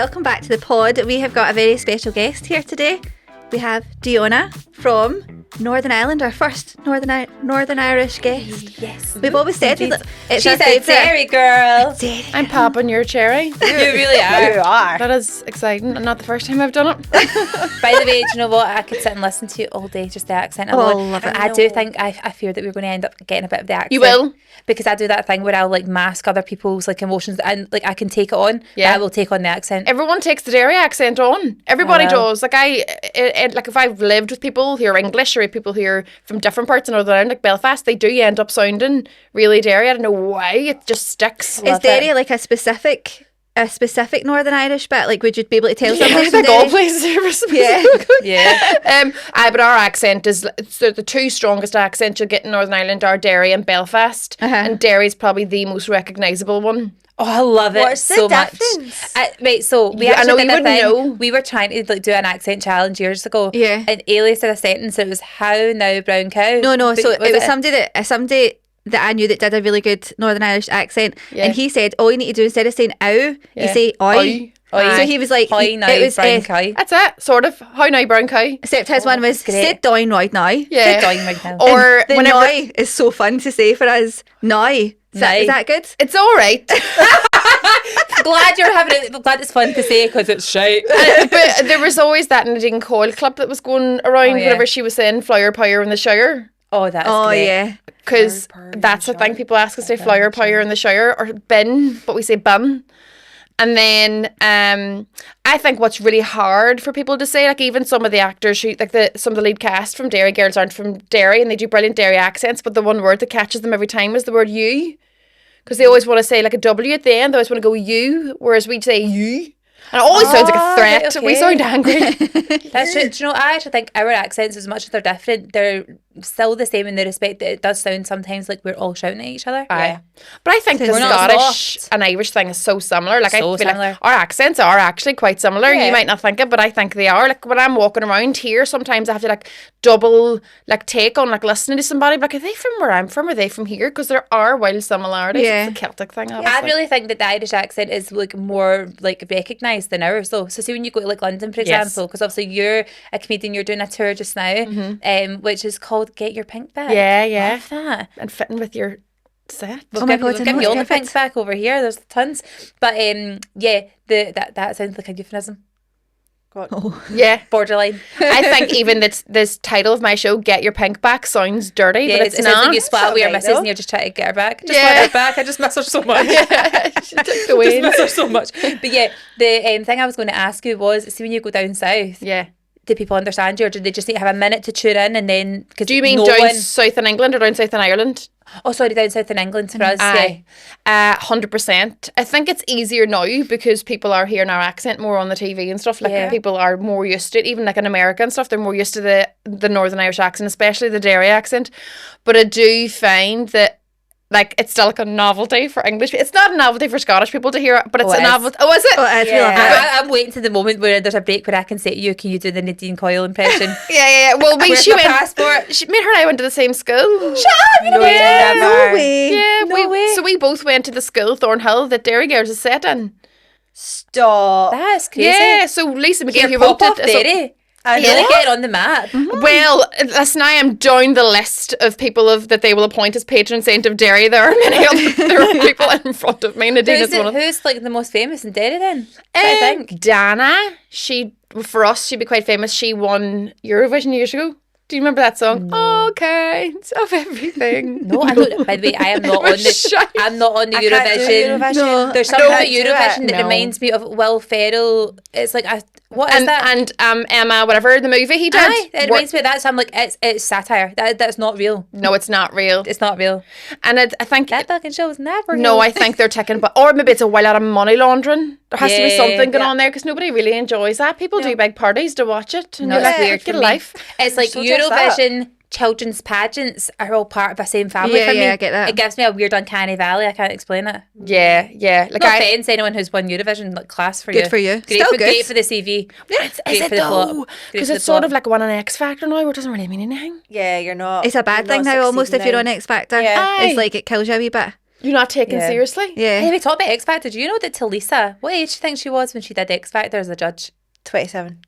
welcome back to the pod. We have got a very special guest here today. We have Diona from Northern Ireland, our first Northern Irish guest. Yes. We've always said it's She's our a favourite. dairy girl. I'm popping your cherry. You really are. You are. That is exciting, and not the first time I've done it. By the way, do you know what? I could sit and listen to you all day, just the accent alone. love it. I do think I fear that we're going to end up getting a bit of the accent. You will. Because I do that thing where I'll like mask other people's like emotions, and like I can take it on, but I will take on the accent. Everyone takes the dairy accent on. Everybody does. Like like if I've lived with people who are English or people who are from different parts of Northern Ireland, like Belfast, they do end up sounding really dairy. I don't know why. It just sticks. Is dairy like a specific Northern Irish bit? Like, would you be able to tell something? I think all places are Yeah. But our accent is so the two strongest accents you'll get in Northern Ireland are Derry and Belfast, and Derry is probably the most recognisable one. Oh, I love it What's the so much. difference? Right, so we I know actually you did a wouldn't thing. know. We were trying to like do an accent challenge years ago. Yeah. And Ailey said a sentence. It was "How now, brown cow." No. But So it was somebody that I knew that did a really good Northern Irish accent, and he said all you need to do instead of saying "ow," you say "oi." Oi. So he was like, "How now, it was brown cow." That's it, sort of. How now, brown cow? except his one was great. "sit down right now." Yeah. Sit down right now. Or The whenever now is so fun to say for us. Now. Is that good? it's all right. Glad you're having it. Glad it's fun to say because it's shite. But there was always that Nadine Coyle clip that was going around whenever she was saying flower power in the shower. Oh, that's Oh great. yeah. Because that's the thing, people ask us to say flower power in the shower or bin, but we say bin. And then I think what's really hard for people to say, like even some of the actors who some of the lead cast from Derry Girls aren't from Derry and they do brilliant Derry accents, but the one word that catches them every time is the word you. Because they always want to say like a W at the end, they always want to go you, whereas we say you. And it always sounds like a threat. right, okay. We sound angry. That's true. Do you know, I actually think our accents, as much as they're different, they're still the same in the respect that it does sound sometimes like we're all shouting at each other. Aye. But I think the We're not Scottish soft. and Irish thing is so similar. Like So I feel similar. like our accents are actually quite similar. Yeah. You might not think it, but I think they are. Like when I'm walking around here, sometimes I have to like double like take on like listening to somebody. Like, are they from where I'm from? Are they from here? Because there are wild similarities. Yeah. It's a Celtic thing. I Obviously. really think that the Irish accent is like more like recognised than ours though. So see when you go to like London, for example, because obviously you're a comedian, you're doing a tour just now, which is called Get Your Pink Back. Yeah. Love that. And fitting with your set. We'll Oh my give, God, we'll I give know, you all it's the perfect. pinks back over here. There's tons. But that sounds like a euphemism. Yeah. Borderline. I think even this title of my show, Get Your Pink Back, sounds dirty, Yeah, but it's it sounds not. like you splat It's with your alright, missus though. and you're just trying to get her back. Just Yeah. want her back. I just miss her so much. She took the Just win. miss her so much. But yeah, the thing I was going to ask you was, see when you go down south, Yeah. do people understand you, or do they just need to have a minute to tune in and then? Cause Do you mean no down one, south in England or down south in Ireland? Oh, sorry, down south in England for us. Aye. 100%. I think it's easier now because people are hearing our accent more on the TV and stuff. Like Yeah. people are more used to it. Even like in America and stuff, they're more used to the Northern Irish accent, especially the Derry accent. But I do find that like it's still like a novelty for English. It's not a novelty for Scottish people to hear it, but it's Oh, it a is. novelty. Oh, is it? Oh, it's Yeah. really I'm waiting to the moment where there's a break where I can say to you, can you do the Nadine Coyle impression? Yeah. Well, Where's she my went. passport? She, me and her and I went to the same school. Shut up! No, Yeah. never. way. Yeah, No way. So we both went to the school, Thornhill, that Derry Girls is set in. Stop. That's crazy. Yeah, so Lisa McGee, You're who wrote pop off it. so- Derry. I You're know. getting on the map. Well, listen, I am down the list of people that they will appoint as patron saint of Derry. There are many other there are people in front of me. Nadine is one of them. Who's like the most famous in Derry then? I think. Dana, for us, she'd be quite famous. She won Eurovision years ago. Do you remember that song? All kinds of everything. No, I don't. By the way, I am not on the. Shite. I'm not on the I can't do Eurovision. Eurovision. No. There's I something can't about do it. Eurovision that No. reminds me of Will Ferrell. It's like what is And that? Emma, whatever the movie he did. Aye, it reminds me of that. So I'm like, it's satire. That's not real. No, it's not real. It's not real. And I think That fucking show is never. no, real. I think they're taking, but or maybe it's a while out of money laundering. There has to be Yeah, something going yeah. on there because nobody really enjoys that. People do big parties to watch it. And No, you're it's like, weird get for a me. life. It's like So just that. Eurovision, children's pageants are all part of the same family Yeah, for me. yeah, I get that. It gives me a weird uncanny valley. I can't explain it. Yeah. Like No I, offence to anyone who's won Eurovision, like class for you. Good for you. Great Still for, good. Great for the CV. is Great it for the plot. though? Great Because for it's the sort plot. of like one on X Factor now, where it doesn't really mean anything. Yeah, you're not. It's a bad you're thing not now almost if you're succeeding on X Factor. Yeah. Aye. It's like it kills you a wee bit. You're not taken Yeah. seriously. Yeah. Hey, we talked about X Factor. Do you know that Talisa, what age do you think she was when she did X Factor as a judge? 27.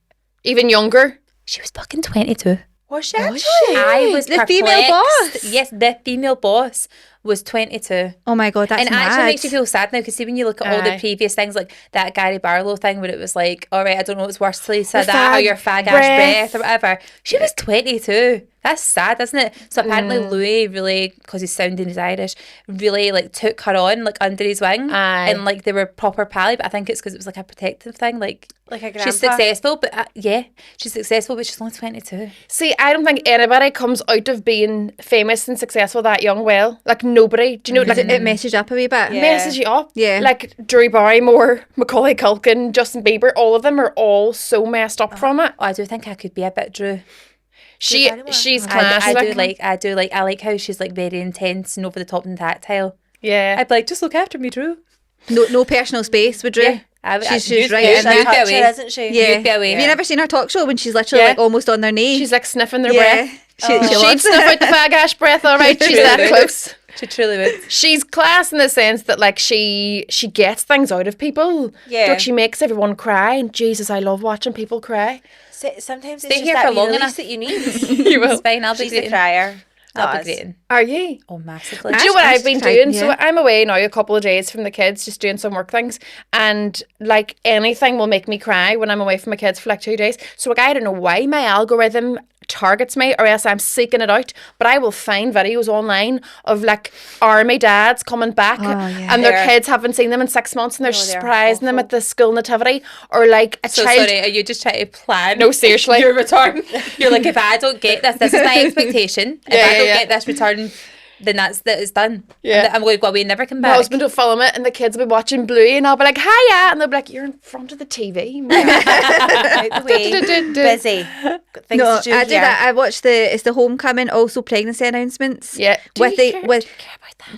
Even younger. She was fucking 22. Was she actually? I was The perplexed. female boss? Yes, the female boss was 22. Oh my God, that's And it mad. actually makes you feel sad now because see when you look at all the Aye. previous things like that Gary Barlow thing where it was like, all right, I don't know what's worse, Lisa, Your that or fag your fag ass breath. breath or whatever. She was 22. That's sad, isn't it? So apparently Mm. Louis really, because he's sounding he's Irish, really like took her on like under his wing. Aye. And like they were proper pally, but I think it's because it was like a protective thing. Like Like a she's grandpa. successful, but she's successful, but she's only 22. See, I don't think anybody comes out of being famous and successful that young well. Like nobody. Do you know? Like, it messes you up a wee bit. Yeah. messes you up. Yeah. Like Drew Barrymore, Macaulay Culkin, Justin Bieber, all of them are all so messed up from it. Oh, I do think I could be a bit Drew. She's class. I like how she's like very intense and over the top and tactile. Yeah. I'd be like, just look after me, Drew. No personal space with Drew. Yeah, She's right She's in a there. toucher, away. isn't she? Yeah. You'd be away. Have you never seen her talk show when she's literally Yeah. like almost on their knee? She's like sniffing their yeah. breath. She She'd loves sniff out the fag ash breath, all right. She's Truly that would. close. She truly would. She's class in the sense that like she gets things out of people. Yeah. Like she makes everyone cry, and Jesus, I love watching people cry. Sometimes Stay it's just here that for wee long release enough. that you need. You It's fine, I'll be She's a greeting. crier. I'll That be is. greeting. Are you? Oh, massively. Do you know what I've been doing? So Yeah. I'm away now a couple of days from the kids, just doing some work things, and like anything will make me cry when I'm away from my kids for like 2 days. So like I don't know why my algorithm targets me, or else I'm seeking it out. But I will find videos online of like army dads coming back, yeah. and their They're- kids haven't seen them in 6 months, and they're they're surprising them awful. at the school nativity, or like a So child. sorry, are you just trying to plan No, seriously. your return? You're like, if I don't get this is my expectation. If Yeah, I don't yeah. get this return, then that it's done. Yeah. And I'm going to go away and never come My back. husband will film it, and the kids will be watching Bluey, and I'll be like, "Hiya!" and they'll be like, "You're in front of the TV." Out the way. Busy. Got things No, to do I do here. that. I watch it's the homecoming, also pregnancy announcements. Yeah. With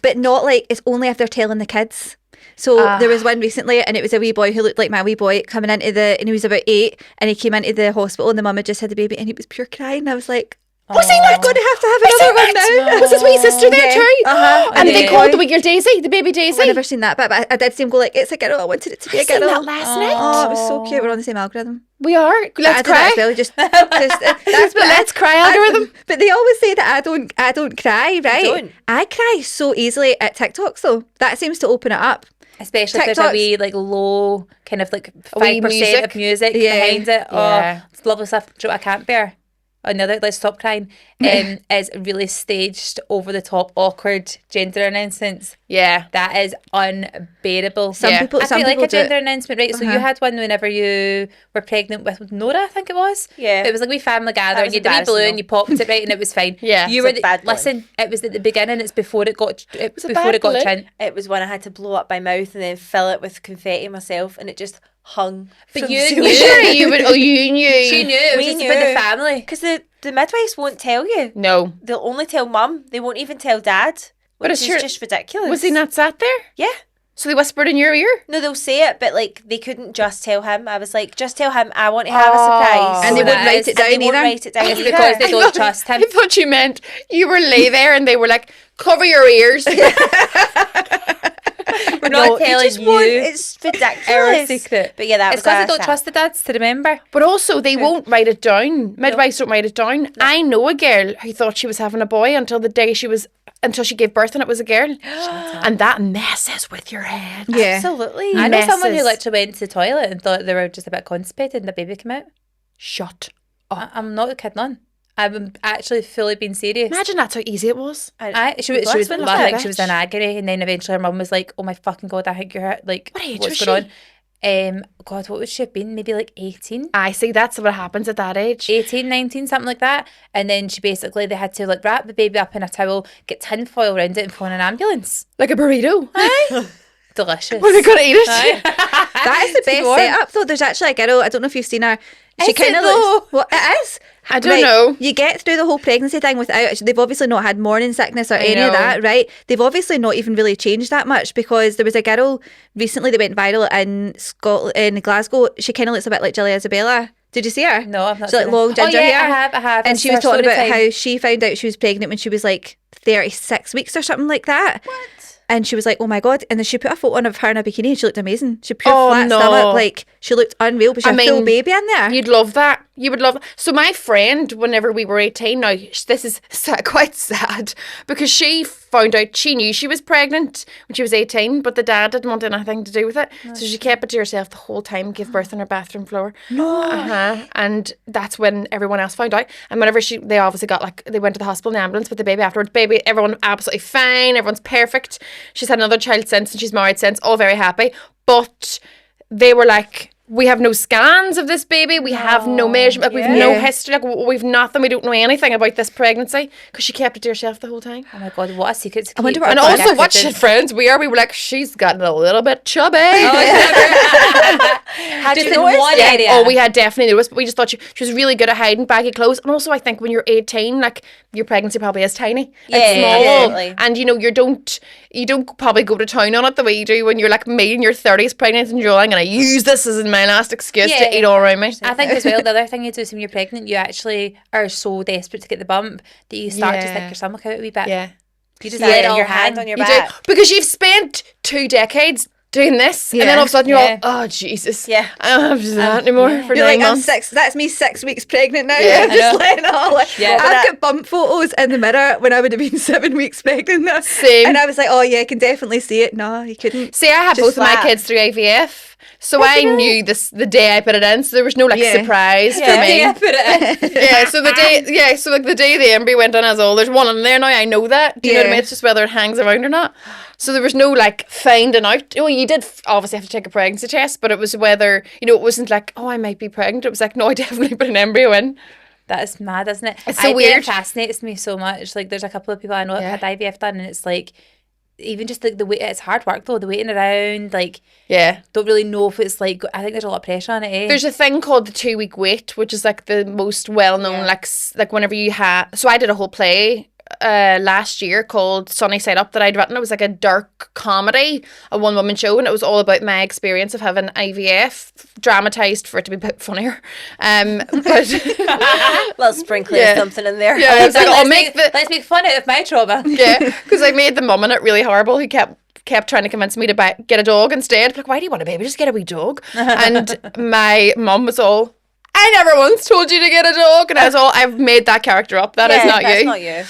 but not like it's only if they're telling the kids. So there was one recently, and it was a wee boy who looked like my wee boy coming into and he was about 8, and he came into the hospital, and the mum had just had the baby, and he was pure crying. And I was like, was he not going to have another one now? Was his wee sister there Yeah. too? Uh-huh. And they Yeah. called the your Daisy, the baby Daisy. I've never seen that, but I did see him go like, it's a girl. I wanted it to be a seen girl. that last night. Oh, it was so cute. We're on the same algorithm. We are. I Let's do that cry. as well, just that's The Let's Cry algorithm. But they always say that I don't cry, right? don't. I cry so easily at TikToks though. That seems to open it up. Especially if there's a TikToks. wee like low kind of like wee 5% of music Yeah. behind it. Yeah. Oh, it's lovely stuff. Do you know what I can't bear? Another, let's stop crying. Is really staged, over the top, awkward gender announcements. Yeah. That is unbearable. Some Yeah. people I some feel like people a do it. gender announcement, right? So you had one whenever you were pregnant with Nora, I think it was. Yeah. It was like a wee family gathering. was You had the wee embarrassing balloon, though. you popped it right, and it was fine. Yeah. You It's were a the, bad balloon. listen. It was at the beginning. It's before it got. It was a before bad it got balloon. trend. It was when I had to blow up my mouth and then fill it with confetti myself, and it just hung. But you Sure, knew. you would. Oh, you knew. She knew. It was We just for the knew. family. Because the midwives won't tell you. No. They'll only tell mum. They won't even tell dad. But Which it's is just ridiculous. Was he not sat there? Yeah. So they whispered in your ear. No, they'll say it, but like they couldn't just tell him. I was like, just tell him I want to have a surprise. And they So wouldn't that write is- it down And they won't either. write it down It's either. because they don't trust him. I thought you meant you were lay there and they were like, cover your ears. We're No, not they telling just won't. you It's ridiculous. our secret. But yeah, that It's was because they a don't sad- trust the dads to remember. But also, they won't write it down. Midwives don't write it down. I know a girl who thought she was having a boy until she gave birth and it was a girl. And that messes with your head. Yeah. Absolutely. I know someone who Messes. literally went to the toilet and thought they were just a bit constipated and the baby came out. Shut. I'm not kidding on. I'm actually fully being serious. Imagine that's how easy it was. She was Bless I her think she was in agony, and then eventually her mum was like, "Oh my fucking god, I think you're hurt. Like, What age what's was going on?" God, what would she have been? Maybe like 18? I see, that's what happens at that age. 18, 19, something like that. And then they had to like wrap the baby up in a towel, get tin foil around it, and phone an ambulance. Like a burrito. Delicious. We're going to eat it. That is the best warm. setup though. There's actually a girl, I don't know if you've seen her. She Is it kind of though? looks. Well, it is. I don't know. You get through the whole pregnancy thing without. They've obviously not had morning sickness or any know. of that, right? They've obviously not even really changed that much because there was a girl recently that went viral in Scotland, in Glasgow. She kind of looks a bit like Gilly Isabella. Did you see her? No, I've not She's like seen long her. ginger Oh, yeah, hair. I have. And It's she was her talking story about time. how she found out she was pregnant when she was like 36 weeks or something like that. What? And she was like, oh my God. And then she put a photo on of her in a bikini and she looked amazing. She pure flat stomach, like she looked unreal, but she had a full baby in there. You'd love that. You would love. So my friend, whenever we were 18, now this is quite sad because she found out, she knew she was pregnant when she was 18, but the dad didn't want anything to do with it. So she kept it to herself the whole time, gave birth on her bathroom floor. And that's when everyone else found out. And whenever they obviously got they went to the hospital in the ambulance with the baby afterwards. Baby, everyone absolutely fine. Everyone's perfect. She's had another child since and she's married since. All very happy. But they were like, we have no scans of this baby. We have no measurement. We've no history. We've nothing. We don't know anything about this pregnancy because she kept it to herself the whole time. Oh my God, what a secret to keep. I wonder what and also, what shit friends we are. We were like, she's gotten a little bit chubby. Had you noticed? One area. Oh, we had definitely noticed, but we just thought she was really good at hiding baggy clothes. And also, I think when you're 18, your pregnancy probably is tiny. It's small, and you don't probably go to town on it the way you do when you're like me in your 30s pregnant and you're like, I'm going to use this as my last excuse to eat all around me. I think as well, the other thing you do is when you're pregnant, you actually are so desperate to get the bump that you start to stick your stomach out a wee bit. Yeah. You just let it all hang on your You back. do, because you've spent 2 decades doing this, and then all of a sudden you're all, oh Jesus, I don't have to do that anymore for You're 9 like, months. that's me 6 weeks pregnant now. Yeah, I'm just letting it all out. Yeah. I've got bump photos in the mirror when I would have been 7 weeks pregnant. Same. And I was like, oh yeah, I can definitely see it. No, you couldn't. See, I had both of my flat. kids through IVF. So I knew this the day I put it in, so there was no surprise for me. Yeah, put it in. So the day the embryo went in, I was all, there's one in there now, I know that. Do you know what I mean? It's just whether it hangs around or not. So there was no finding out. Oh, you did obviously have to take a pregnancy test, but it was whether, it wasn't like, oh, I might be pregnant. It was like, no, I definitely put an embryo in. That is mad, isn't it? It's so IVF weird. fascinates me so much. Like, there's a couple of people I know that had IVF done, and it's like, even just the way, it's hard work though, the waiting around, don't really know if it's I think there's a lot of pressure on it. There's a thing called the 2-week wait, which is the most well-known, like whenever you so I did a whole play last year called Sunny Side Up that I'd written. It was like a dark comedy, a one-woman show, and it was all about my experience of having IVF, dramatised for it to be a bit funnier. But little sprinkling of something in there. Yeah, it's like, let's make fun out of my trauma. Yeah, because I made the mum in it really horrible. Who kept trying to convince me to get a dog instead. Like, why do you want a baby? Just get a wee dog. And my mum was all, I never once told you to get a dog. And I was all, I've made that character up. That's not you.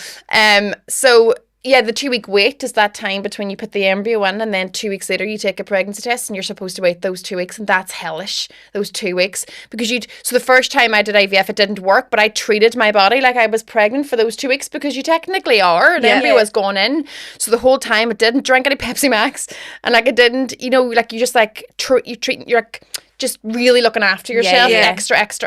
So yeah, the 2-week wait is that time between you put the embryo in and then 2 weeks later you take a pregnancy test and you're supposed to wait those 2 weeks, and that's hellish, those 2 weeks, because so the first time I did IVF it didn't work, but I treated my body like I was pregnant for those 2 weeks because you technically are. An embryo was gone in, so the whole time it didn't drink any Pepsi Max, and it didn't, you just you're just really looking after yourself,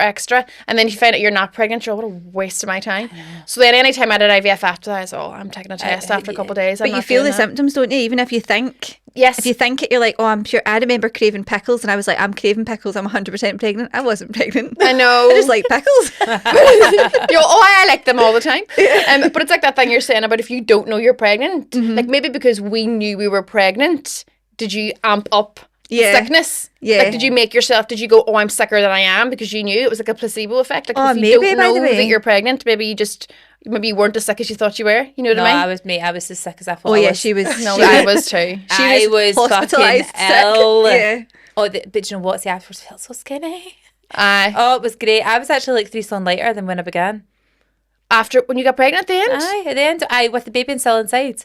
extra, and then you find out you're not pregnant. You're, what a waste of my time. So then anytime I did IVF after that, I was, I'm taking a test after a couple of days. But you feel the symptoms, don't you? Even if you think. Yes. If you think it, you're like, oh, I'm sure. I remember craving pickles, and I was like, I'm craving pickles. I'm 100% pregnant. I wasn't pregnant. I know. I just like pickles. I like them all the time. But it's like that thing you're saying about if you don't know you're pregnant, like maybe because we knew we were pregnant, did you amp up sickness? Yeah. Did you make yourself, did you go, oh, I'm sicker than I am because you knew? It was like a placebo effect. Like if you don't know that you're pregnant, maybe you weren't as sick as you thought you were. You know what I mean? I was as sick as I thought. Oh yeah, she was. No, I was too. I was hospitalised ill. Yeah. But you know what? See, I afterwards felt so skinny. Aye. It was great. I was actually 3 stone lighter than when I began. After, when you got pregnant at the end? Aye, at the end. With the baby still inside.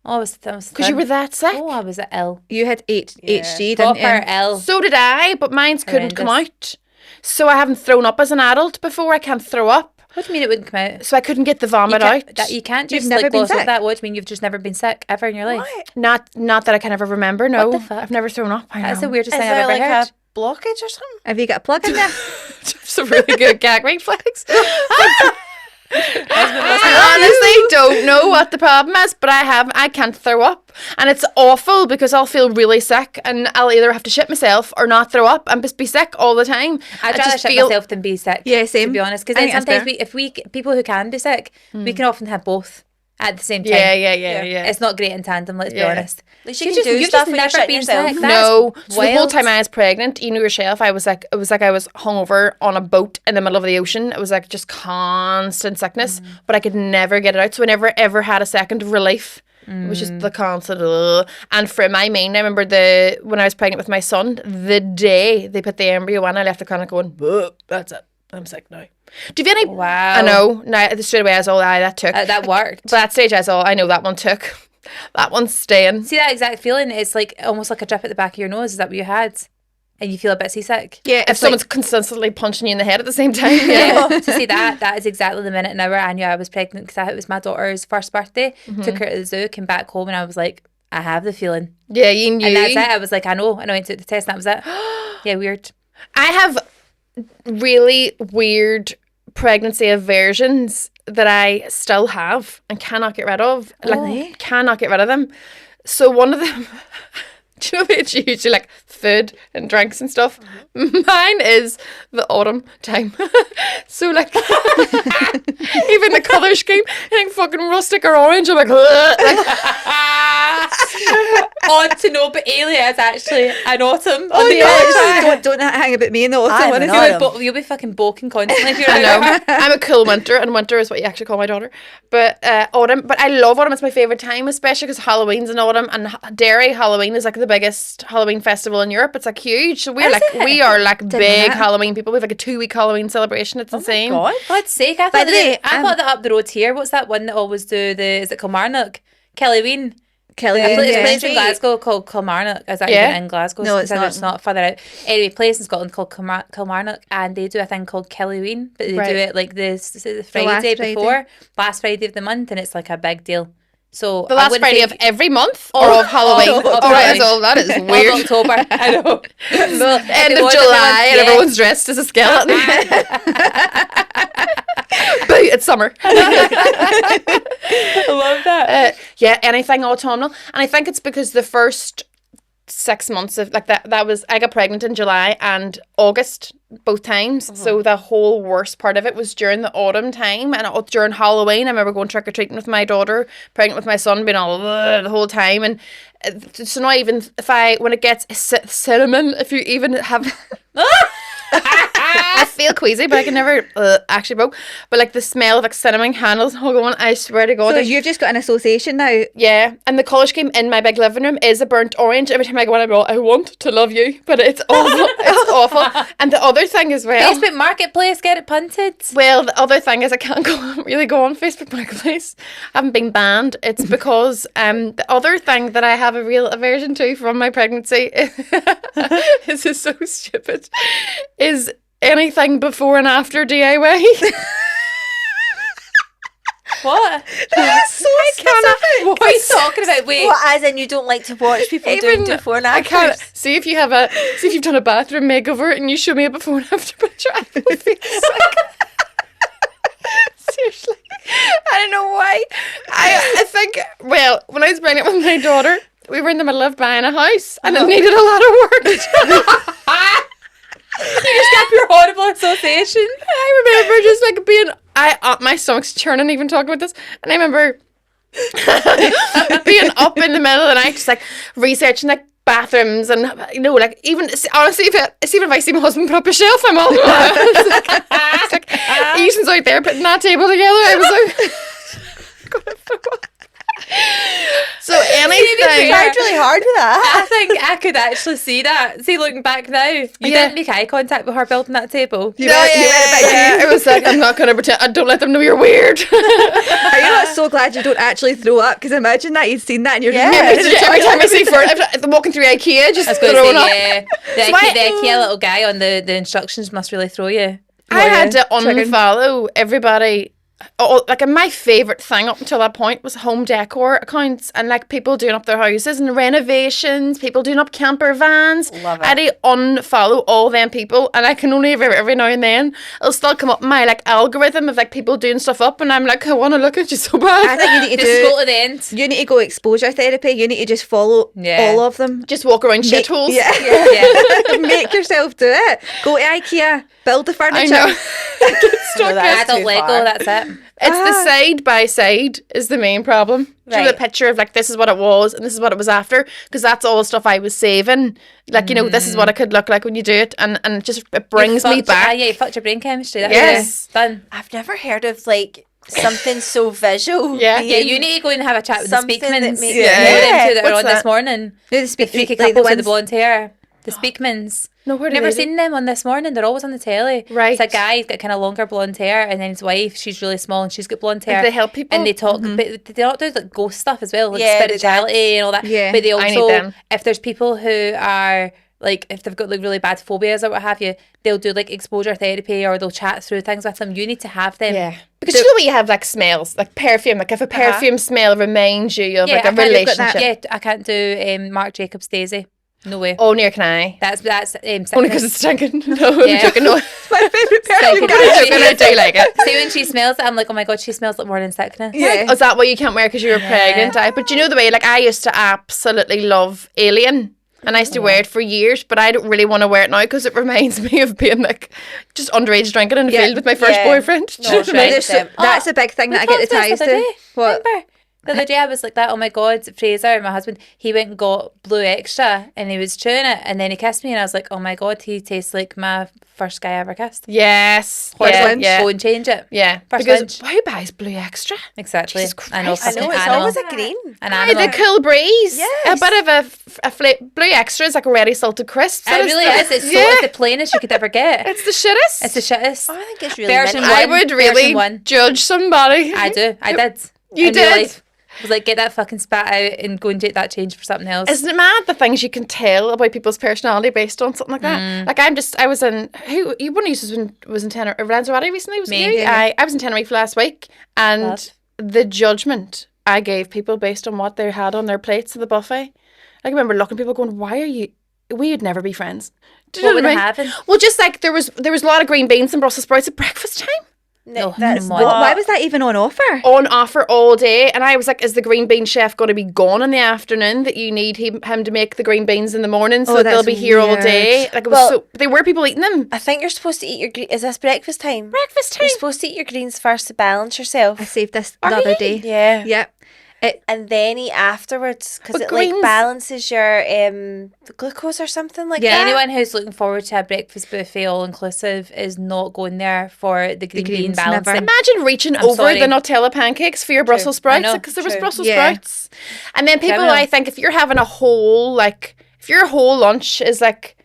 Because you were that sick? Oh, I was ill. You had HG, didn't you? Proper ill. So did I, but mine couldn't come out. So I haven't thrown up as an adult before. I can't throw up. What do you mean it wouldn't come out? So I couldn't get the vomit out. You can't just never been gloss over sick? that. What do you mean you've just never been sick ever in your life? What? Not that I can ever remember, no. What the fuck? I've never thrown up. That's the weirdest thing Is I've there ever heard. a blockage or something? Have you got a plug in there? It's a really good gag reflex. I honestly don't know what the problem is, but I can't throw up, and it's awful because I'll feel really sick and I'll either have to shit myself or not throw up and just be sick all the time. I'd rather shit myself than be sick. Yeah, same. To be honest, because then sometimes people who can be sick, we can often have both at the same time. Yeah. It's not great in tandem, let's be honest. At least you can do stuff when you're shitting yourself. No, so the whole time I was pregnant, you know yourself, I was like, it was like I was hungover on a boat in the middle of the ocean. It was like just constant sickness, but I could never get it out. So I never ever had a second of relief. It was just the constant. And for my main, I remember when I was pregnant with my son, the day they put the embryo in, I left the clinic going, that's it. I'm sick now. Do you have any? Wow. I know. Now straight away I was all, that took. That worked. But that stage I was all, I know that one took. That one's staying. See that exact feeling? It's like almost like a drip at the back of your nose. Is that what you had? And you feel a bit seasick? Yeah, if someone's consistently punching you in the head at the same time. Yeah. So see that is exactly the minute and hour I knew I was pregnant, because it was my daughter's first birthday. Took her to the zoo, came back home, and I was like, I have the feeling. Yeah, you knew. And that's it. I was like, I know. And I went to the test, and that was it. Yeah, weird. I have really weird pregnancy aversions that I still have and cannot get rid of. Like, cannot get rid of them. So one of them, do you know it's usually like food and drinks and stuff? Mine is the autumn time. So like, even the colour scheme, like fucking rustic or orange, I'm like, Odd to know, but Aelia is actually an autumn. Don't hang about me in the autumn. I'm an honestly. autumn. You'll be fucking bulking constantly if you're I know. out. I'm a cool winter, and winter is what you actually call my daughter. But autumn, but I love autumn. It's my favourite time, especially because Halloween's in autumn, and Derry Halloween is like the biggest Halloween festival in Europe. It's like huge. So we are like big Halloween people. We have like a 2-week Halloween celebration. It's insane. God. God's sake, I By the way, thought that up the road here. What's that one that always do is it Kilmarnock? Kellyween. Kelly. There's a Yeah. place in Glasgow called Kilmarnock. Is that Yeah. even in Glasgow? No, it's not. It's not further out. Anyway, place in Scotland called Kilmarnock, and they do a thing called Kellyween, but they Right. do it like the last Friday Friday. before, last Friday of the month, and it's like a big deal. So The I last wouldn't Friday think- of every month or of Halloween? of All right, Halloween. so that is Of weird. October. I know. Well, End if it of was July, and yeah. everyone's dressed as a skeleton. Boo, it's summer. I love that. Yeah, anything autumnal. And I think it's because the first 6 months of like that was, I got pregnant in July and August both times. So the whole worst part of it was during the autumn time, and during Halloween I remember going trick-or-treating with my daughter, pregnant with my son, being all the whole time. And so now even when it gets cinnamon, if you even have I feel queasy, but I can never actually broke. But like the smell of like cinnamon candles all going, I swear to God. So you've just got an association now. Yeah, and the colour scheme in my big living room is a burnt orange. Every time I go in, I want to love you, but it's awful. It's awful. And the other thing as well. Facebook Marketplace, get it punted. Well, the other thing is I can't really go on Facebook Marketplace. I haven't been banned. It's because the other thing that I have a real aversion to from my pregnancy this is so stupid, is anything before and after DIY. What? That's so specific. What are you talking about? Wait. What, as in you don't like to watch people doing before and I after? can't see if you've done a bathroom makeover and you show me a before and after picture. I will feel sick. Seriously, I don't know why. I think, well, when I was pregnant with my daughter, we were in the middle of buying a house and it needed a lot of work. You just got your horrible association. I remember just like being, my stomach's churning even talking about this, and I remember being up in the middle of the night just like researching like bathrooms and like even honestly even if I see my husband put up a shelf, I'm all it's like Ethan's out there putting that table together. I was like gonna throw up. So anything, tried really hard with that. I think I could actually see that. See, looking back now, you didn't make eye contact with her building that table. It was like, I'm not gonna pretend. I don't let them know you're weird. Are you not so glad you don't actually throw up? Because imagine that you'd seen that and you're Every time I see furniture, I'm walking through IKEA, just throwing up. Yeah, the IKEA little guy on the instructions must really throw you. I had to unfollow everybody. Like my favourite thing up until that point was home decor accounts and like people doing up their houses and renovations, people doing up camper vans. Love it. I had to unfollow all them people, and I can only every now and then it'll still come up in my like algorithm of like people doing stuff up, and I'm like, I want to look at you so bad. I think you need to Just go to the end. You need to go exposure therapy. You need to just follow all of them. Just walk around shitholes. Yeah. Yeah. Make yourself do it. Go to IKEA. Build the furniture. I know. No, that's Adult too Lego, far. that's it. It's the side by side is the main problem. Show Right. the picture of like, this is what it was and this is what it was after, because that's all the stuff I was saving. Like, this is what it could look like when you do it, and it just it brings me back. Yeah, you fucked your brain chemistry. That's Yes. done. I've never heard of like something so visual. Yeah. Yeah, you need to go and have a chat with the Something that Speakmans. makes- You know them two that are What's on this that? morning. No, the The freaky like couples with the ones- blonde hair. The Speakmans. No, where do Never they do? seen them on This Morning. They're always on the telly. Right. It's a guy, he's got kind of longer blonde hair, and then his wife, she's really small and she's got blonde hair. they help people? And they talk, but they don't do like ghost stuff as well, like Yeah, they spirituality and all that. Yeah. But they I need also, them. if there's people who are like, if they've got like really bad phobias or what have you, they'll do like exposure therapy or they'll chat through things with them. You need to have them. Yeah. Because you know what you have like smells, like perfume. Like if a perfume smell reminds you of like a I can't do- relationship. Yeah, I can't do Marc Jacobs Daisy. No way. Oh, near can I? That's Only because it's stinking. No, Yeah. I'm joking. No, my favourite Second. perfume. I'm joking. I do like it. See, when she smells it, I'm like, oh my god, she smells like morning sickness. Yeah. Oh, is that why you can't wear because you were pregnant? But you know the way, like I used to absolutely love Alien. And I used to wear it for years, but I don't really want to wear it now because it reminds me of being like just underage drinking in the field with my first boyfriend. Do you know what I mean? There's that's a big thing that I get the ties to. What? Remember? The other day I was like that, oh my god, Fraser, my husband, he went and got Blue Extra and he was chewing it and then he kissed me and I was like, oh my god, he tastes like my first guy I ever kissed. Yes. First Yeah, lunch. yeah. Go and change it. Yeah. First because lunch. who buys Blue Extra? Exactly. Jesus I know, Christ. I know, fucking it's animal. always a green. An Aye, animal. the cool breeze. Yes. A bit of a Blue Extra is like a ready salted crisp. It really is. It's so it's the plainest you could ever get. It's the shittest. It's the shittest. Oh, I think it's really Version mint. I one. would really Version one. judge somebody. I do. I did. You In real did? life. I was like, get that fucking spat out and go and take that change for something else. Isn't it mad the things you can tell about people's personality based on something like that? Like I was in one of you was in Tenerife, Lanzarote recently, was Me, it you? yeah. I was in Tenerife last week, and Love. the judgment I gave people based on what they had on their plates at the buffet. I remember looking at people going, "Why are you? We would never be friends." Do you What know would I they mean? having? Well, just like there was a lot of green beans and Brussels sprouts at breakfast time. No, No, that's no, not. Why was that even on offer? On offer all day, and I was like, is the green bean chef going to be gone in the afternoon that you need him to make the green beans in the morning so Oh, that they'll that's be here all weird. day? Like it was Well- there were people eating them. I think you're supposed to eat your greens. Is this breakfast time? Breakfast time. You're supposed to eat your greens first to balance yourself. I saved this Are the other you? day. Yeah. Yep. And then eat afterwards because But it like greens- balances your glucose or something like Yeah, that. anyone who's looking forward to a breakfast buffet all inclusive is not going there for the green bean greens, balancing. never. Imagine reaching I'm over sorry. the Nutella pancakes for your Brussels sprouts know, because there was true. Brussels Yeah. sprouts. And then people, Criminal. I think, if you're having if your whole lunch is like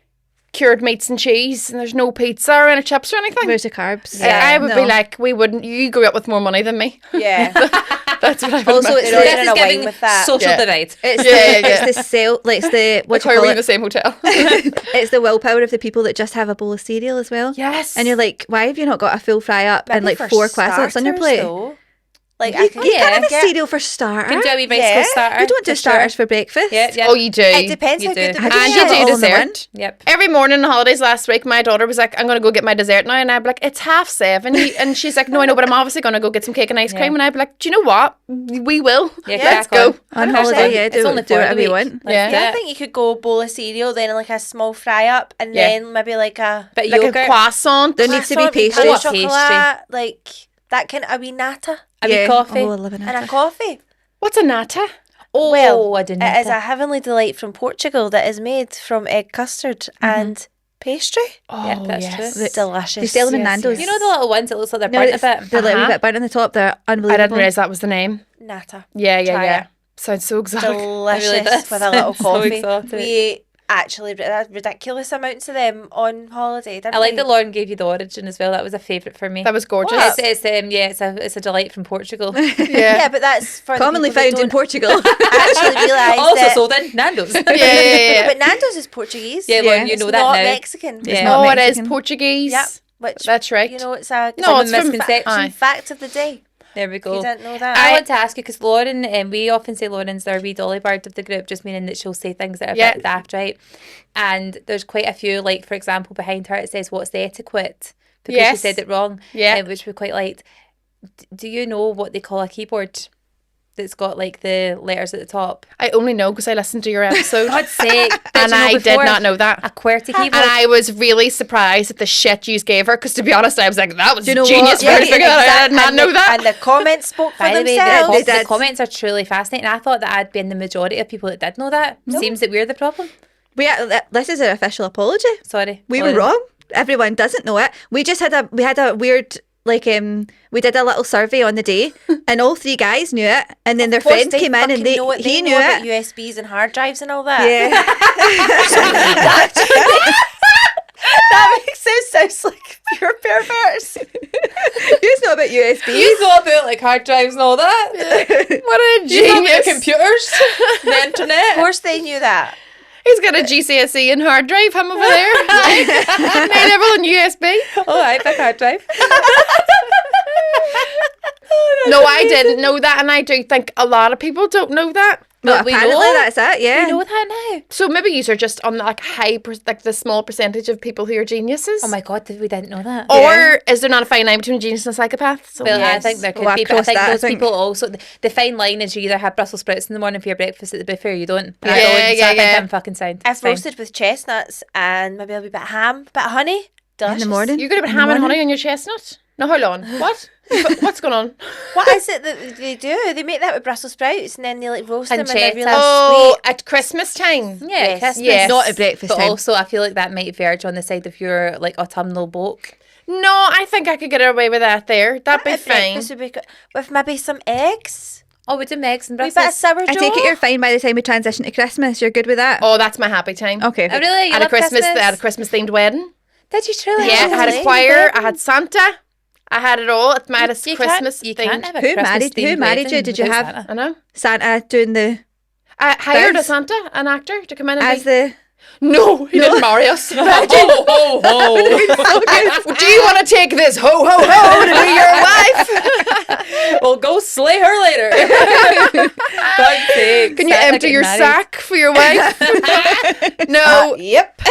cured meats and cheese and there's no pizza or any chips or anything, Where's the carbs? I would be No. like, you grew up with more money than me. Yeah. That's what I would Also, imagine. it's They're the- already in a wine giving with that. social Yeah. divide. It's Yeah, the, yeah. it's the sale, like it's the what Like, do how you are we call in the it? same hotel? It's the willpower of the people that just have a bowl of cereal as well. Yes. And you're like, why have you not got a full fry up and Maybe like for 4 croissants on your starters, plate? though. Like You, I can you can't have a get- cereal for starter. You can do a wee bicycle Yeah. starter. You don't do for sure. starters for breakfast. Yeah, yeah. Oh, you do. It depends You how do. good the How do And you you have it do all in the one? dessert. Yep. Every morning on holidays last week, my daughter was like, I'm going to go get my dessert now. And I'd be like, it's 7:30. And she's like, no, I know, but I'm obviously going to go get some cake and ice cream. And I'd be like, do you know what? We will. Yeah, Let's crack go. on. On 100%. holiday, yeah, It's do only do for whatever the you week. want. Let's Yeah. do Yeah, I it. think you could go bowl of cereal, then like a small fry up, and Yeah. then maybe like a But Like yogurt, a croissant. There needs to be croissant, wee pastry. pain Oh, chocolate, like that kind of a wee nata a wee coffee. Oh, I love an and a coffee. What's a nata? Oh, Well, I didn't. It is a heavenly delight from Portugal that is made from egg custard and pastry. Oh, Yeah, that's yes. true. Delicious. They sell them in Yes, Nando's. You know the little ones that looks like they're No, burnt a it's bit? the little Uh-huh. bit burnt on the top. They're I unbelievable. didn't realise that was the name. Nata. Yeah, yeah, Try yeah. it. Sounds so exotic. Delicious It really does. with a little So coffee. exotic. We ate actually ridiculous amounts of them on holiday. Didn't I like we? that Lauren gave you the origin as well. That was a favourite for me. That was gorgeous. What? It's a delight from Portugal. Yeah, but that's for Commonly the people found in that Portugal. don't actually realise also that. sold in Nando's. Yeah, yeah, Yeah, yeah. but Nando's is Portuguese. Yeah, Lauren, you It's know that not now. Mexican. Yeah. not Oh, it is Mexican. Portuguese. Yep. Which That's right. You know, it's a No, It's it's a from misconception. Aye. fact of the day. There we If you go. didn't know that. I want to ask you because Lauren, we often say Lauren's our wee dolly bird of the group, just meaning that she'll say things that are a Yeah. bit daft, right? And there's quite a few, like for example, behind her it says, "What's the etiquette?" Because she Yes. said it wrong, Yeah. which we quite liked. Do you know what they call a keyboard that's got like the letters at the top? I only know because I listened to your episode. God's sake! And I did not know that. A QWERTY keyboard. And I was really surprised at the shit you gave her because, to be honest, I was like, that was you know genius what? for her to Yeah, figure that out. I did not and know the, that. And the comments spoke for By the way, themselves. They the did. comments are truly fascinating. I thought that I'd been the majority of people that did know that. Seems that we're the problem. This is an official apology. Sorry. We Lauren. were wrong. Everyone doesn't know it. We just had a weird like we did a little survey on the day, and all 3 guys knew it, and then their Of course, friends they came in and fucking know it. he They knew know about it. USBs and hard drives and all that. Yeah. That makes it sound like pure perverts. You know about USBs. You know about like hard drives and all that. What a You know about genius. computers, the internet. Of course they knew that. He's got a GCSE and hard drive, him over there. Made everyone USB. Oh, I big hard drive. No, I didn't know that, and I do think a lot of people don't know that. Well, we apparently know. that's it, yeah. You know that now. So maybe you are just on like like the small percentage of people who are geniuses. Oh my god, we didn't know that. Or is there not a fine line between a genius and a psychopath? So Well, I Yes. think there could Well, be, but I across think that, I those think. people also, the fine line is you either have Brussels sprouts in the morning for your breakfast at the buffet or you don't. And I Yeah, don't, so yeah, I think yeah. I'm fucking sound. I've It's fine. roasted with chestnuts and maybe a wee bit of ham, a bit of honey. Delicious. in the morning. you're going to put ham and honey on your chestnut? No, hold on. What? What's going on? What is it that they do? They make that with Brussels sprouts and then they like roast them and they're really Oh, sweet. at Christmas time. Yeah, Yes. Christmas. Yes. Not at breakfast But time. also, I feel like that might verge on the side of your like autumnal bloke. No, I think I could get away with that there. That'd be At fine. breakfast would be good. With maybe some eggs. Oh, we do eggs and A wee Brussels. bit of sourdough. I take it you're fine by the time we transition to Christmas. You're good with that? Oh, that's my happy time. Okay. Oh, really? You At a love Christmas, I had a Christmas themed wedding. Did you truly? Yeah, I had a Really? choir. I had Santa. I had it all. It's my You Christmas can't, you themed. can't have a Who Christmas married- who themed married you? wedding Did you without have- Santa. I know. Santa doing the I hired a Bounce. Santa, an actor, to come in and as be... the No, he didn't marry us. Ho, ho, ho. Do you want to take this ho ho ho to be your wife? We'll go slay her later. God's sake, Can you Santa empty get your married. sack for your wife? No, Yep.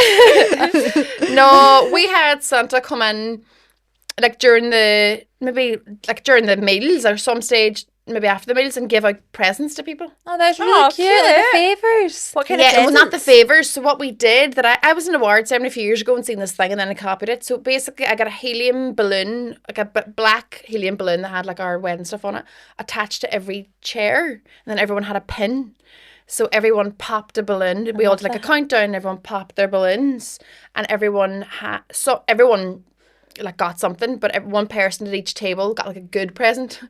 no. We had Santa come in, like during the meals or some stage, maybe after the meals, and give out presents to people. Oh, that's really Oh, cute. Like the cute. favours. What kind Yeah, of it was not the presents? favours. So what we did, that I was in awards ceremony a few years ago and seen this thing, and then I copied it. So basically, I got a helium balloon, like a black helium balloon that had like our wedding stuff on it, attached to every chair, and then everyone had a pin. So everyone popped a balloon. We all did like a countdown. Everyone popped their balloons, and everyone like got something, but one person at each table got like a good present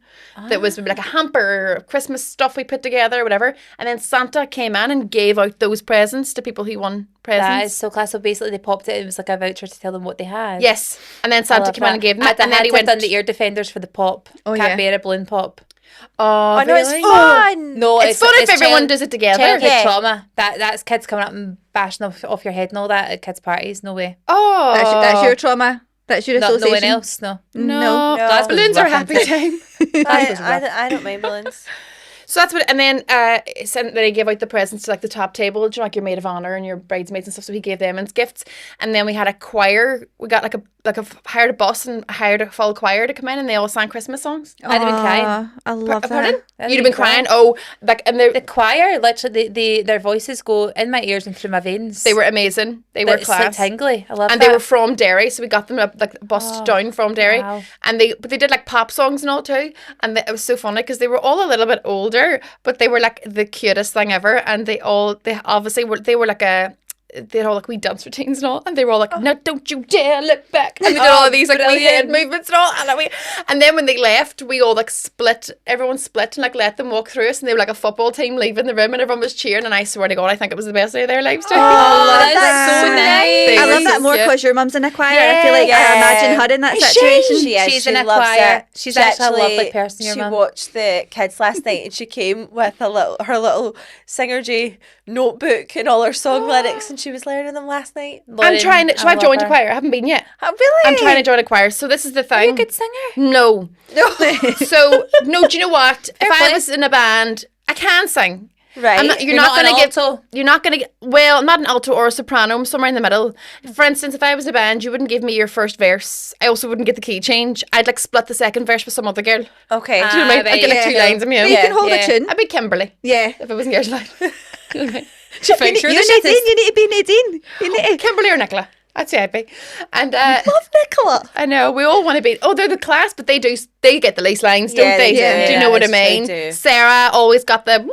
that was maybe like a hamper or Christmas stuff we put together or whatever. And then Santa came in and gave out those presents to people who won presents. That is so class. So basically, they popped it. It was like a voucher to tell them what they had. Yes. And then I Santa love came in and that. gave them I'd it. And then had he to have went, done the ear defenders for the pop. Oh, Can't yeah. bear a balloon pop. oh, Oh no, it's really? fun. No, It's fun if everyone child- does it together. Childhood Yeah. trauma. That's kids coming up and bashing off your head and all that at kids' parties. No way. Oh. that's your trauma. That's your Not no association. one else. No. No. Glasgow's Balloons are a rough, happy time. I don't mind balloons. So that's what, and then then he gave out the presents to like the top table, you know, like your maid of honor and your bridesmaids and stuff. So he gave them as gifts, and then we had a choir. We got hired a bus and hired a full choir to come in, and they all sang Christmas songs. I'd have been crying. Aw, I love Pardon? that. You'd have been crying. Oh, like and The choir, literally, their voices go in my ears and through my veins. they were amazing. They were It's like class. tingly. I love And that. they were from Derry, so we got them like bus down from Derry, wow. and they did like pop songs and all too, and it was so funny because they were all a little bit older, but they were like the cutest thing ever, and they obviously were like they had all like wee dance routines and all, and they were all like, "Now don't you dare look back," and they did all of these like wee head brilliant. movements and all, and then when they left, we all like everyone split and like let them walk through us, and they were like a football team leaving the room, and everyone was cheering, and I swear to God, I think it was the best day of their lives too. Oh, that's that. so nice. They I were love that so more cute. because your mum's in a choir. I feel like I imagine her in that situation. She is. She's She in a loves choir. it. She's She actually a lovely person, your She mum. watched the kids last night, and she came with her little Singer J notebook and all her song lyrics, and she was learning them last night. I'm trying to. So I've joined a choir. I haven't been yet. Oh, really? I'm trying to join a choir. So this is the thing. Are you a good singer? No. So no. Do you know what? If I play. was in a band, I can sing. Right. You're not an going to get. alto. You're not going to get. Well, not an alto or a soprano. I'm somewhere in the middle. For instance, if I was in a band, you wouldn't give me your first verse. I also wouldn't get the key change. I'd like split the second verse with some other girl. Okay. Do you know what I mean? I'd get like right, two yeah. lines of me. But you can hold yeah. a tune. I'd be Kimberly Yeah. if I wasn't Gertrude. She thinks you're You the Nadine, shittest. you need to be Nadine. You need to. Kimberly or Nicola. I'd say I'd be. And Love Nicola. I know we all want to be. Oh, they're the class, but they get the least lines, don't Yeah, they? they Do you do. know what I They mean? do. Sarah always got the.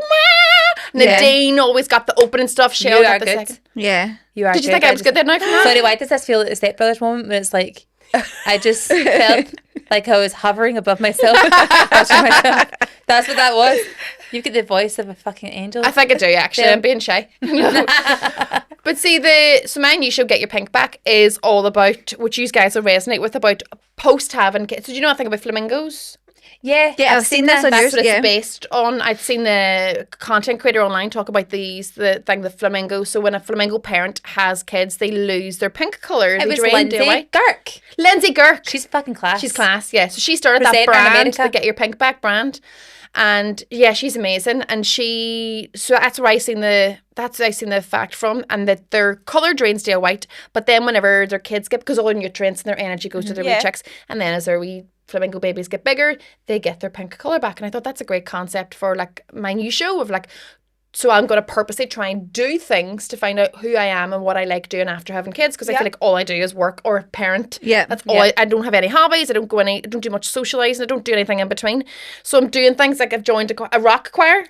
Nadine always got the opening stuff. Cheryl You got are the good. second. Yeah. You are Did you think I was good that night? Sorry, why does this feel like the Step Brothers moment where it's like I just felt like I was hovering above myself. Watching myself. That's what that was. You get the voice of a fucking angel. I think I do, actually. I'm being shy. But see, so my new show, Get Your Pink Back, is all about, which you guys will resonate with, about post having kids. So do you know anything about flamingos? Yeah, I've seen this on That's yours. what it's Yeah. based on. I'd seen the content creator online talk about the flamingo. So when a flamingo parent has kids, they lose their pink colour. It was Lindsay Girk. Lindsay Girk. She's fucking class. She's class, yeah. So she started Presenter that in brand, America. the Get Your Pink Back brand. And yeah, she's amazing. And so that's where I seen the fact from, and that their colour drains stay white, but then whenever their kids because all their nutrients and their energy goes to their wee chicks, and then as their wee flamingo babies get bigger, they get their pink colour back. And I thought that's a great concept for like my new show of like, so I'm going to purposely try and do things to find out who I am and what I like doing after having kids, because I feel like all I do is work or parent. Yeah. That's all. I don't have any hobbies. I don't do much socialising. I don't do anything in between. So I'm doing things like I've joined a rock choir.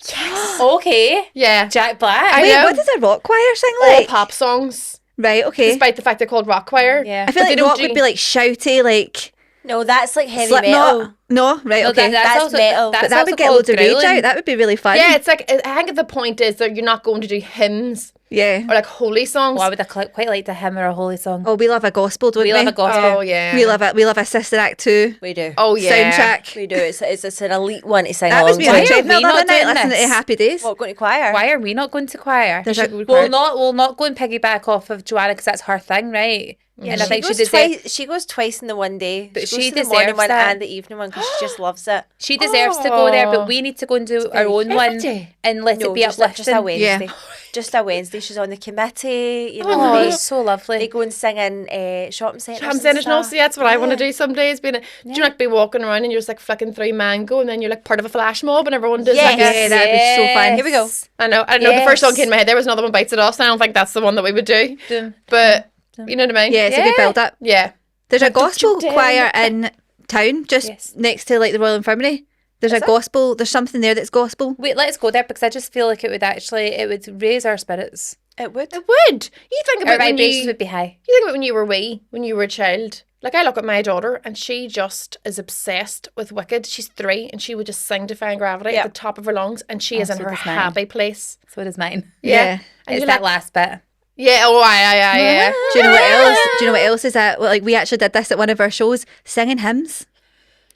Yes. Okay. Yeah. Jack Black. I Wait, know. what does a rock choir sing All like? pop songs, Right, okay. despite the fact they're called rock choir. Yeah. I feel But they like don't rock do- would be like shouty, like No, that's like heavy Slipknot. metal. No, right, No, okay. that's also, metal. That's But that also would get called loads of rage growling. out. That would be really fun. Yeah, it's like, I think the point is that you're not going to do hymns Yeah. or like holy songs. Well, I would have quite liked a hymn or a holy song. Oh, we love a gospel, don't we? We love a gospel. Oh yeah. We love a Sister Act 2 We do. Oh yeah. soundtrack. We do. It's an elite one to sing That was along me to. on Why the are treadmill we the other not night doing listening to this? Happy Days. What, going to choir? Why are we not going to choir? There's a- We'll not go and piggyback off of Joanna because that's her thing, right? Yeah, and I think she goes deserves. she goes twice in the one day. But she goes she to the morning deserves one that. and the evening one because she just loves it. She deserves to go there, Oh. but we need to go and do our own one day? and let No, it be just a uplifting. Wednesday. Yeah. Just a Wednesday. She's on the committee. You know, Oh, they, it's so lovely. they go and sing in shopping centres. Ham and sandwich and all. stuff. See, that's what I want to do some days. Do you like be walking around and you're just like flicking through mango, and then you're like part of a flash mob, and everyone does like Yes. a, Yeah, that'd be so fun. Here we go. I know. The first song came Yes. in my head. There was another one, Bites It Off. So I don't think that's the one that we would do. Dum, But you know what I mean? Yeah, it's a good Yeah. build up. Yeah. There's a Like, don't you gospel dare choir in town, just Yes. next to like the Royal Infirmary. There's a gospel. There's something there that's gospel. Wait, let's go there because I just feel like it would raise our spirits. It would. It would. You think Our about when vibrations you would be high. think about when you were wee, when you were a child. Like I look at my daughter and she just is obsessed with Wicked. She's 3 and she would just sing Defying Gravity Yeah. at the top of her lungs, and she is in so her does mine. happy place. So does mine. Yeah. And It's you're that like, last bit. yeah, oh yeah. Do you know what else? Do you know what else is that? Well, like we actually did this at one of our shows, singing hymns.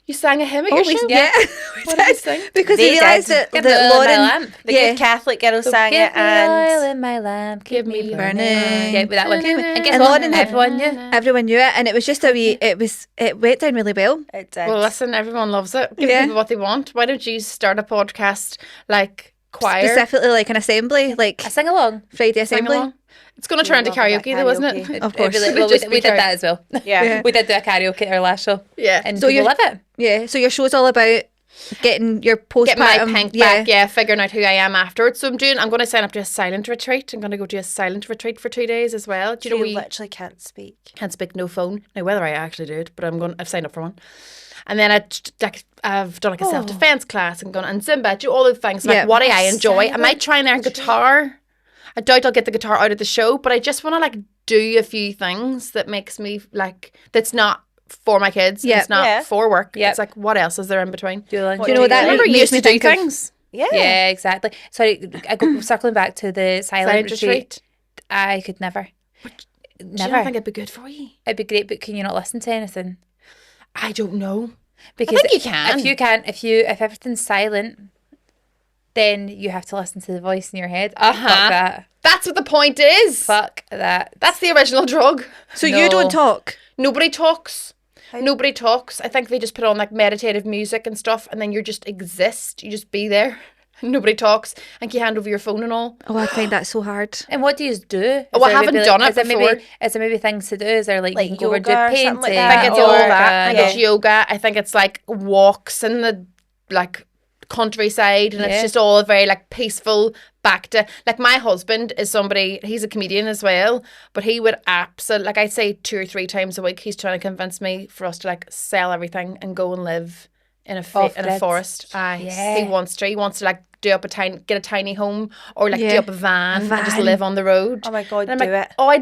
You sang a hymn at your show? Yeah. What did you sing? Because They we realised did. that, Give me the that oil in my Lauren, lamp. The yeah, good Catholic girl sang Give it me oil and in my lamp. Give me burning. burning. Yeah, with that one. And guess And what? Lauren had- Everyone knew. everyone knew it, and it was just a wee. It went down really well. it did. Well, listen, everyone loves it. Give Yeah. people what they want. Why don't you start a podcast like choir? Specifically, like an assembly, like I sing along. Friday Sing assembly. along? It's going to turn into love that karaoke though, isn't karaoke. it? Of course. Well, Just we be did karaoke. that as well. yeah. We did do a karaoke at our last show. Yeah. And So people you're- love it. Yeah. So your show's all about getting your postpartum. Get my pink back, yeah, figuring out who I am afterwards. So I'm going to sign up to a silent retreat. I'm going to go to a silent retreat for 2 days as well. Do you know You we literally can't speak. can't speak, no phone. Now whether I actually do it, but I've signed up for one. And then I've done like a self-defense class and gone and Zumba, do all the things. Yeah. Like what do I enjoy? I might try and learn guitar. I doubt I'll get the guitar out of the show, but I just want to like do a few things that makes me like, that's not for my kids. Yeah. It's not Yeah. for work. Yep. It's like, what else is there in between? Do you like What Do you know do that you Remember you makes used me to do think of- things? Yeah. Yeah, exactly. Sorry, I go circling back to the silent retreat. I could never. Do you Never. not think it'd be good for you? It'd be great, but can you not listen to anything? I don't know. Because think you can. If everything's silent, then you have to listen to the voice in your head. Uh-huh. Fuck that. That's what the point is. Fuck that. That's the original drug. So No. you don't talk. Nobody talks. Nobody talks. I think they just put on like meditative music and stuff, and then you just exist. You just be there. Nobody talks, and you hand over your phone and all. Oh, I find that so hard. And what do you do? Oh, I haven't done it is there before. Is there maybe things to do? Is there like Like you can go over and do yoga or painting? something like I that? think it's or- all that. I think it's yeah. yoga. I think it's like walks in the like countryside, and Yeah. it's just all very like peaceful. Back to like my husband is somebody. He's a comedian as well, but he would absolutely like I'd say 2 or 3 times a week. He's trying to convince me for us to like sell everything and go and live in a Off-grid. forest. Aye, Yeah. he wants to. He wants to like get a tiny home or like do Yeah. up a van and just van. live on the road. Oh my God, And I'm do like, it. oh, I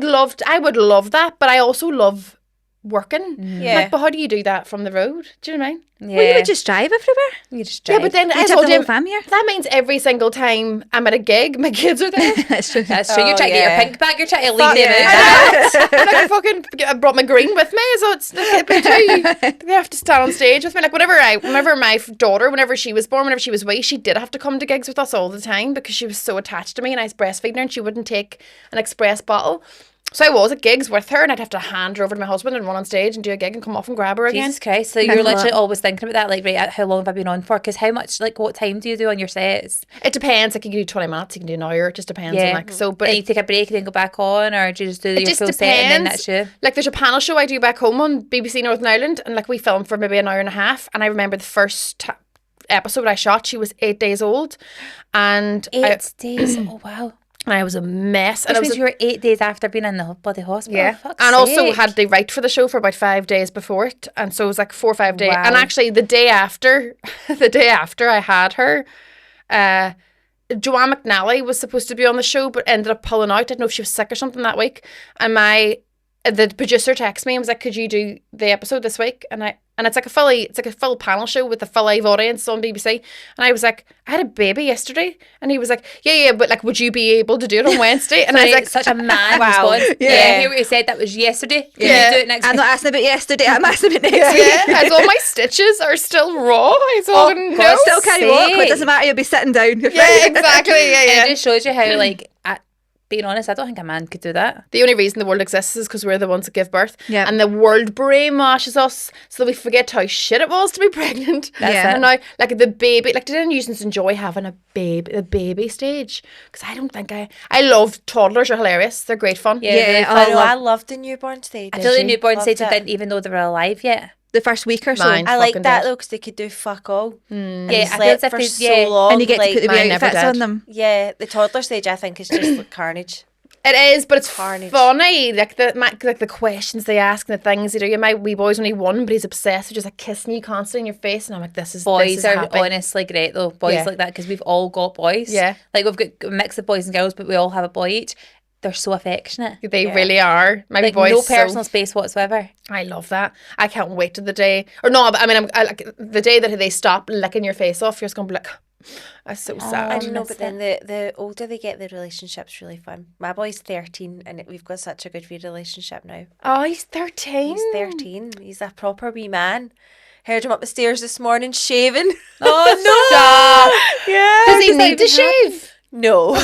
would love that, but I also love working. Yeah. Like, but how do you do that from the road? Do you know what I mean? Yeah. Well, you would just drive everywhere. You just drive. Yeah, but then I You'd have told the whole him fam here. that means every single time I'm at a gig, my kids are there. That's true. That's true. You're Oh, trying to get yeah. your pink bag. You're trying to leave them Yeah. out. Like I fucking I brought my green with me, so it's they have to stand on stage with me. Like whenever my daughter, whenever she was born, whenever she was wee, she did have to come to gigs with us all the time because she was so attached to me, and I was breastfeeding her, and she wouldn't take an express bottle. So I was at gigs with her, and I'd have to hand her over to my husband and run on stage and do a gig and come off and grab her again. Jesus Christ. So you're literally always thinking about that, like, right, how long have I been on for? Because how much, like, what time do you do on your sets? It depends. Like you can do 20 minutes, you can do an hour. It just depends on like so. But and you take a break and then go back on, or do you just do your just full set and then that's you? Like there's a panel show I do back home on BBC Northern Ireland, and like we filmed for maybe an hour and a half, and I remember the first episode I shot, she was 8 days old, and 8 days. Oh wow. and I was a mess. And Which I was means you were 8 days after being in the bloody hospital. yeah, Fuck's and also sake. had to write for the show for about 5 days before it, and so it was like 4 or 5 days. Wow. And actually, the day after I had her, Joanne McNally was supposed to be on the show, but ended up pulling out. I don't know if she was sick or something that week. And the producer texted me and was like, "Could you do the episode this week?" And it's like a full panel show with a full live audience on BBC. And I was like, "I had a baby yesterday," and he was like, "Yeah, but like, would you be able to do it on Wednesday?" And I was like, such a man Wow. response. Yeah. Yeah, hear what you said. That was yesterday. Can Yeah. you do it next I'm week? not asking about yesterday. I'm asking about next week. "Yeah, as all my stitches are still raw." I told him, God, "No." still can't walk. It sake. doesn't matter. You'll be sitting down. You're Yeah, fine. exactly. And Yeah. it just shows you how, like, being honest, I don't think a man could do that. The only reason the world exists is because we're the ones that give birth. Yeah. And the world brainwashes us so that we forget how shit it was to be pregnant. That's Yeah. it. And now, like the baby, like did anyone used enjoy having a baby, the baby stage? Because I don't think I love toddlers are hilarious. They're great fun. Yeah, Yeah, really oh, fun. I loved the newborn stage. I feel the newborn Loved stage it. didn't even know they were alive yet. The first week or so. Mine. I like fucking that did. though because they could do fuck all. And Yeah, they I feel slept as if for they- so yeah. long. And you get like, to put the mine wee never outfits did. on them. yeah, the toddler stage I think is just like carnage. It is, but it's Carnage. funny. Like the questions they ask and the things they do. Yeah, my wee boy's only 1, but he's obsessed with just like kissing you constantly in your face, and I'm like, this is Boys are happy. honestly great though. Boys Yeah. like that because we've all got boys. Yeah. Like we've got a mix of boys and girls, but we all have a boy each. They're so affectionate. They really are. My Like boy's no so- personal space whatsoever. I love that. I can't wait to the day, or no, but I mean, I like the day that they stop licking your face off. You're just gonna be like, that's so I sad. don't know, miss but then the older they get, the relationship's really fun. My boy's 13 and we've got such a good wee relationship now. Oh, he's 13. He's 13. He's a proper wee man. Heard him up the stairs this morning shaving. Oh Yeah. Does he need to shave? No.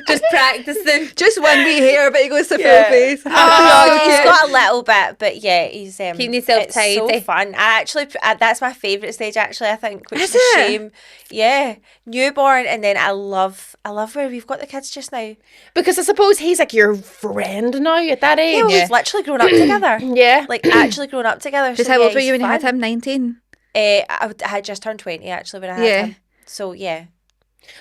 Just practicing. Just one wee hair, but he goes to full Yeah. face. Oh, he's got a little bit, but yeah, he's Keeping yourself it's so tidy. fun. I actually, that's my favourite stage. Actually, I think, which Is is a it? shame. Yeah, newborn, and then I love where we've got the kids just now. Because I suppose he's like your friend now at that age. Yeah, we've literally grown up together. Yeah. Like actually grown up together. Just so, how yeah, old were you he's when you had fun. him? 19? I had just turned 20 actually when I had Yeah. him. So yeah.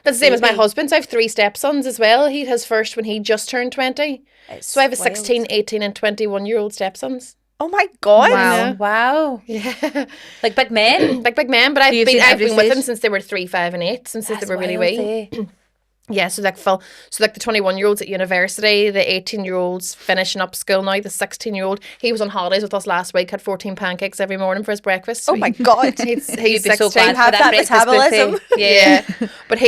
That's the same as my Baby. husband's. I have 3 stepsons as well. He has first when he just turned 20. It's So I have a wild. 16, 18 and 21-year-old stepsons. Oh my god. Wow. Wow. Yeah. Like big men. Like big men, but I've you've been seen every with them stage? since they were 3, 5 and 8, since they That's were really wild, wee. eh? Yeah, so like the 21-year-olds at university, the 18-year-olds finishing up school now, the 16-year-old, he was on holidays with us last week, had 14 pancakes every morning for his breakfast. So Oh my god. he's You'd be 16. so glad for Have that that breakfast metabolism. buffet. Yeah. But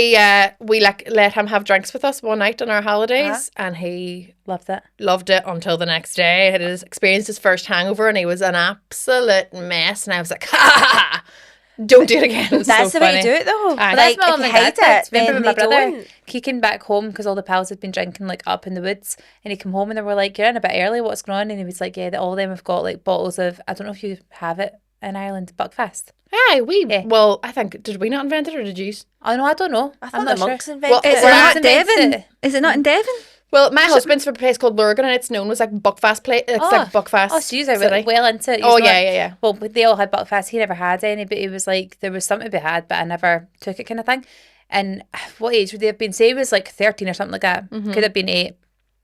we like let him have drinks with us one night on our holidays, and he Loved it. loved it until the next day. He had experienced his first hangover, and he was an absolute mess. And I was like, ha ha ha, don't do it again. It's That's so the funny. way to do it though. Aye. That's Like what if my you dad hide did. it, Remember then my they brother? don't. He came back home because all the pals had been drinking like up in the woods, and he came home and they were like, "You're in a bit early. What's going on?" And he was like, "Yeah, all of them have got like bottles of, I don't know if you have it in Ireland, Buckfast." Aye, Yeah. well, I think, did we not invent it or did you? Oh no, I don't know. I I'm thought not the monks sure. invented Is it. it Well, not that's Devon? it. Is it not in Devon? Well, my husband's from a place called Lurgan, and it's known as like Buckfast place. It's like Buckfast. Oh, so you are City. well into it. Oh, He's yeah, not- yeah. Well, they all had Buckfast. He never had any, but he was like, there was something to be had, but I never took it kind of thing. And what age would they have been? Say he was like 13 or something like that. Could have been 8.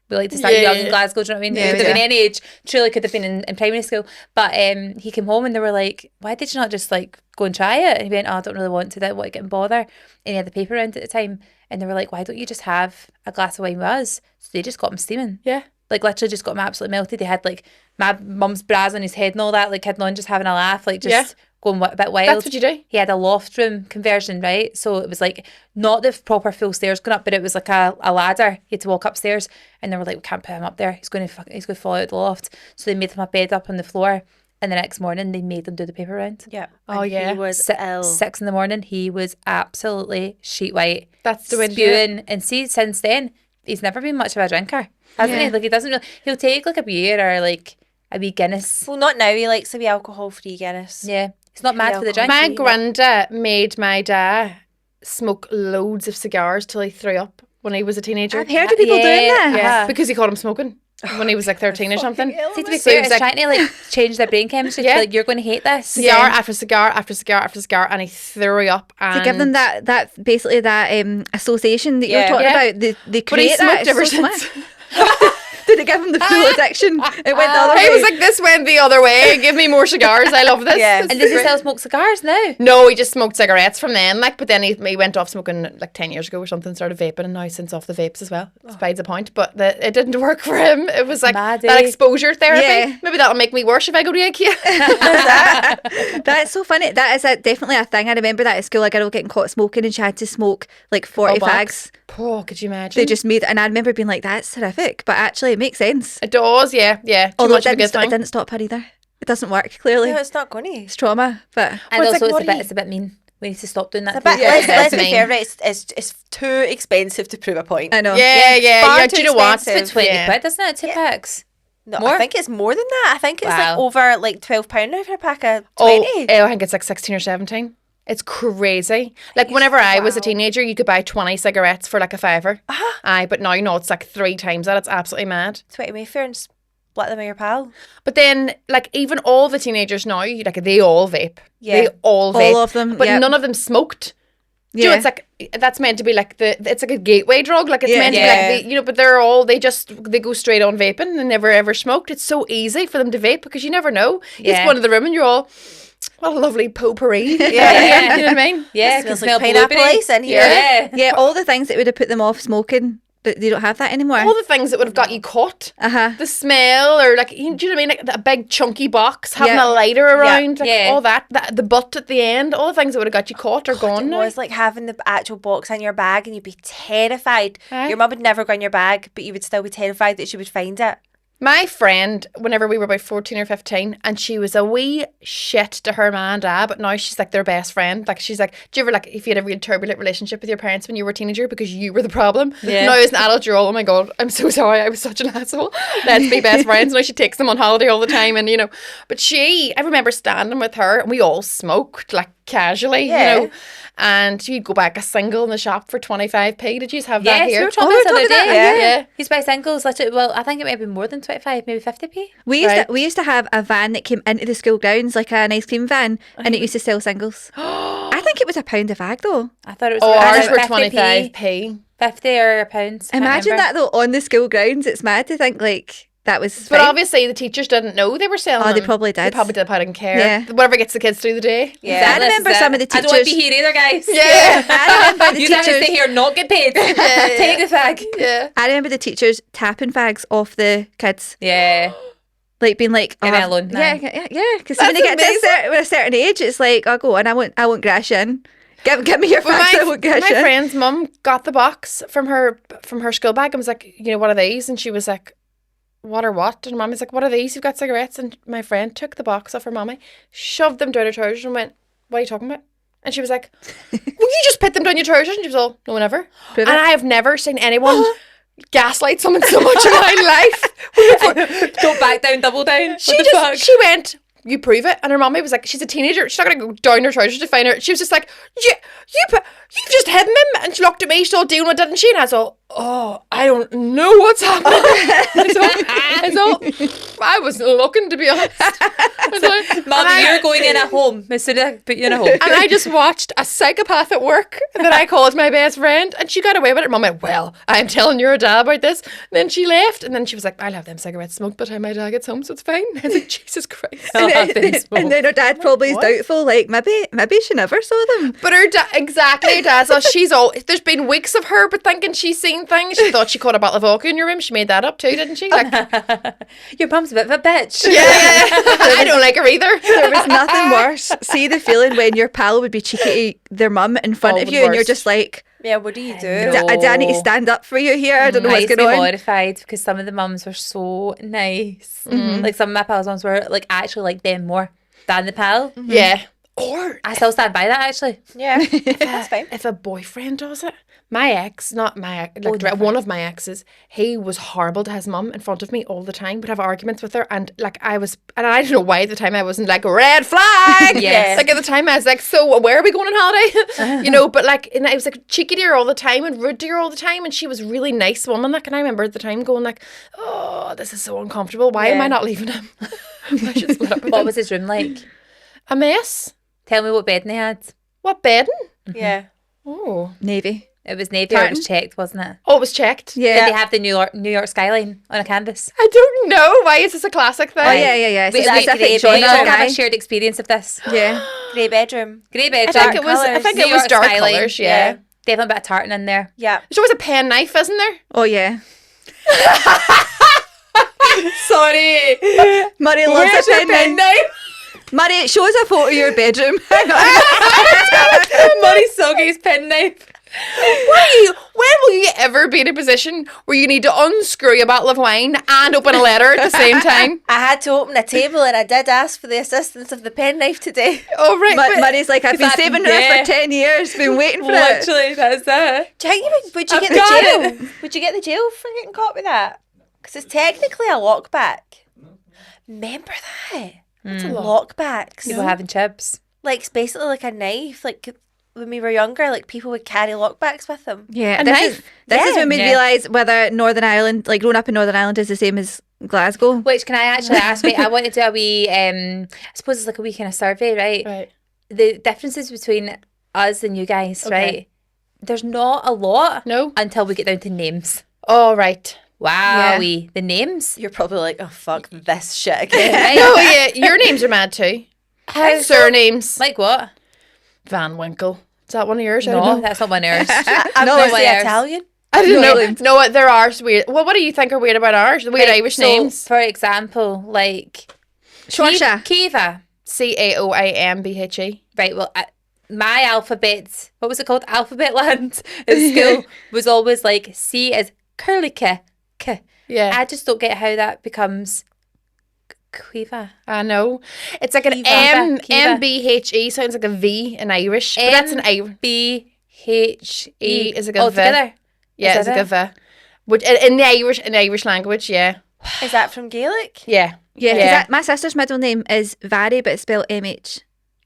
We like to start Yeah, young yeah. in Glasgow, do you know what I mean? Yeah, It could have yeah. been any age. Truly could have been in primary school. But he came home and they were like, why did you not just like go and try it? And he went, oh, I don't really want to. I don't want to get in bother. And he had the paper round at the time. And they were like, why don't you just have a glass of wine with us? So they just got him steaming. Yeah. like literally just got him absolutely melted. He had like my mum's bras on his head and all that, like kidding on, just having a laugh, like just going a bit wild. That's what you do. He had a loft room conversion, right? So it was like not the proper full stairs going up, but it was like a ladder. He had to walk upstairs, and they were like, we can't put him up there. He's going to fall out of the loft. So they made him a bed up on the floor. And the next morning, they made him do the paper round. Yeah. Oh, and he was ill. 6 a.m, he was absolutely sheet white. That's the way to do it. Spewing. And see, since then, he's never been much of a drinker, hasn't he? Like, he doesn't really, he'll take like a beer or like a wee Guinness. Well, not now. He likes a wee alcohol-free Guinness. Yeah. He's not mad for the drink. My granda made my dad smoke loads of cigars till he threw up when he was a teenager. I've heard of people doing that. Yeah, because he caught him smoking when he was like 13 or something. See, to be So fair, he was it's like- trying to like change their brain chemistry. Yeah. To be like, you're going to hate this. Cigar after cigar after cigar after cigar, and he threw up. And To give them that basically that association that you're talking about, they But he create that. smoked ever It's so since. smart. Did it give him the full addiction? It went the other way. He was like, this went the other way. Give me more cigars. I love this. Yeah. This And is does he great. still smoke cigars now? No, he just smoked cigarettes from then, like, but then he went off smoking like 10 years ago or something, started vaping, and now he's since off the vapes as well. Besides the point, but it didn't work for him. It was like Maddie. that exposure therapy. Yeah. Maybe that'll make me worse if I go to IKEA. That's so funny. That is definitely a thing. I remember that at school, a girl getting caught smoking and she had to smoke like 40 fags. Oh, could you imagine? They just made it, and I remember being like, that's horrific, but actually it makes sense. It does, yeah. Too Although much of a good it thing. didn't stop her either. It doesn't work, clearly. No, it's not going to. It's trauma, but And Well, it's also, like, it's a bit mean. We need to stop doing that. It's a bit, to let's that's be mean. fair, right? It's too expensive to prove a point. I know. Yeah. far Do too you know what? expensive. It's 20 Yeah. quid, isn't it? 2 packs. No, More? I think it's more than that. I think it's like Wow. over like £12 now for a pack of 20. I think it's like 16 or 17. It's crazy. Like whenever I was a teenager, you could buy 20 cigarettes for like a $5. Aye, but now no, it's like 3 times that. It's absolutely mad. 20 Mayfair and split them with your pal. But then, like, even all the teenagers now, like, they all vape. Yeah. They all vape. All of them, But yeah. none of them smoked. Do you know, Yeah. it's like, that's meant to be like it's like a gateway drug. Like, it's Yeah. meant to be like, but they go straight on vaping and never ever smoked. It's so easy for them to vape because you never know. You just Yeah. go into the room and you're all, what a lovely potpourri. Yeah. You know what I mean? Yeah, It smells can like smell pineapple blueberry. ice in here. Yeah. Yeah, all the things that would have put them off smoking, they don't have that anymore. All the things that would have got you caught. Uh-huh. The smell, or like, do you know what I mean? Like a big chunky box, having Yeah. a lighter around, like Yeah. all that, the butt at the end, all the things that would have got you caught are gone It now. was like having the actual box in your bag and you'd be terrified. Aye. Your mum would never go in your bag, but you would still be terrified that she would find it. My friend, whenever we were about 14 or 15, and she was a wee shit to her ma and dad, but now she's like their best friend. Like, she's like, do you ever, like, if you had a real turbulent relationship with your parents when you were a teenager because you were the problem? Yeah. Now as an adult, you're all, oh my God, I'm so sorry, I was such an asshole. Let's be best friends. Now she takes them on holiday all the time, and but I remember standing with her, and we all smoked, like, casually, Yeah. and you'd go back a single in the shop for 25p. Did you have that Yes, here? we were talking we were about this the talking other about day. that, yeah. He's by singles, literally. Well, I think it might be more than 25, maybe 50p. We used to have a van that came into the school grounds, like an ice cream van, and it used to sell singles. I think it was £1 a bag though. I thought it was Oh, I ours think were 50p, 25p. 50 or £1. Can't Imagine remember. that though on the school grounds. It's mad to think like that was. But fine. obviously the teachers didn't know they were selling Oh, they them. probably did. They probably did, but I didn't care. Yeah. Whatever gets the kids through the day. Yeah. I remember some of the I don't want to teachers. be here either, guys. Yeah. I remember the You have to teachers. stay here and not get paid. Take the fag. Yeah. I remember the teachers tapping fags off the kids, Yeah. like being like, Leave me alone, yeah, man. yeah. Because when they get to a certain age, it's like, oh, go on, I won't grash in. Give me your But fags, I won't my grash in. friend's mum got the box from her school bag and was like, what are these? And she was like, what are what? And mommy's like, what are these? You've got cigarettes. And my friend took the box off her mommy, shoved them down her trousers and went, what are you talking about? And she was like, well, you just put them down your trousers. And she was all, no, never. Prove And it. I have never seen anyone gaslight someone so much in my life. Don't back down, double down. She went, you prove it. And her mommy was like, she's a teenager. She's not going to go down her trousers to find her. She was just like, you've just hidden them. And she looked at me, she told Diona, didn't she? And I was all, oh, I don't know what's happening. I wasn't looking, to be honest. Mum, you're going in at home. As soon as I put you in at home. And I just watched a psychopath at work that I called my best friend, and she got away with it. Mum went, well, I'm telling your dad about this. And then she left, and then she was like, I'll have them cigarettes smoked by the time my dad gets home, so it's fine. I was like, Jesus Christ. And then her dad probably is doubtful, like maybe she never saw them. But her dad, exactly, her dad's all, there's been weeks of her, but thinking she's seen different thing. She thought she caught a bottle of vodka in your room. She made that up too, didn't she? Like, Your mum's a bit of a bitch. yeah. I don't like her either. There was nothing worse. See the feeling when your pal would be cheeky to their mum in front Oh, of the you and you're worst. just like, Yeah, what do you do? know. I need to stand up for you here. I don't know I what's used to going be on. horrified because some of the mums were so nice. Like some of my pals' mums were like actually like them more than the pal. Yeah. Or I still stand by that actually. Yeah, that's fine. if a boyfriend does it, my ex, not my ex, like one of my exes, he was horrible to his mum in front of me all the time. Would have arguments with her, and like I don't know why at the time I wasn't like red flag. Yes. Like at the time I was like, so where are we going on holiday? You know, but like, and I was like cheeky to her all the time and rude to her all the time, and she was a really nice woman. Like, and I remember at the time going like, oh, this is so uncomfortable. Why am I not leaving him? I should split up with What him. was his room like? A mess. Tell me what bedding he had. What bedding? Yeah. Oh, Navy. It was navy or it was checked, wasn't it? oh, it was checked. Yeah. Did they have the New York skyline on a canvas? I don't know. Why is this a classic thing? Oh, yeah. It's Wait, a like, specific grey genre We all have guy. a shared experience of this. Yeah. Grey bedroom. Grey bed, I dark think it was. I colours. think New it was York dark skyline. colours. Yeah. Definitely a bit of tartan in there. Yeah. There's always a pen knife, isn't there? Oh, yeah. Sorry. Murray loves a pen knife. Murray, show us a photo of your bedroom. Hang on. Murray Soggy's penknife. When will you ever be in a position where you need to unscrew a bottle of wine and open a letter at the same time? I had to open a table and I did ask for the assistance of the penknife today. Oh, right. but- Murray's like, I've been saving her yeah. for 10 years, been waiting for it. Literally, that's it. Do you think would you I've get the got jail? Would you get the jail for getting caught with that? Because it's technically a lockback. Remember that? It's a lockbacks. People having chips. Like it's basically like a knife. Like when we were younger, like people would carry lockbacks with them. Yeah, A this knife? is this is Yeah. when we Yeah. realise whether Northern Ireland, like growing up in Northern Ireland, is the same as Glasgow. Which can I actually ask me? I want to do a wee, I suppose it's like a wee kind of survey, right? Right. The differences between us and you guys, Okay. right? There's not a lot No? until we get down to names. Oh, right. Wow, the names. You're probably like, oh fuck this shit again. Right? Oh, yeah. Your names are mad too. Surnames. Like what? Van Winkle. Is that one of yours? I don't No, know. that's not one of ours. I'm No, not what the else? Italian. I didn't No. know. No, there are weird. Well, what do you think are weird about ours? The weird Right, Irish so, names. for example, like Shwarsha. Kiva. Caoimbhe. Right, well, my alphabet, what was it called? Alphabet land at school was always like C is curly K. Yeah. I just don't get how that becomes Quiva. I know. It's like an Kiva. M Kiva. M-B-H-E sounds like a V in Irish. But that's an Irish. B-H-E. E is like a all V. together. Yeah, Is it's that like a V. Which in the Irish language, yeah. Is that from Gaelic? Yeah. Yeah, 'cause Yeah. my sister's middle name is Vary, but it's spelled M-H.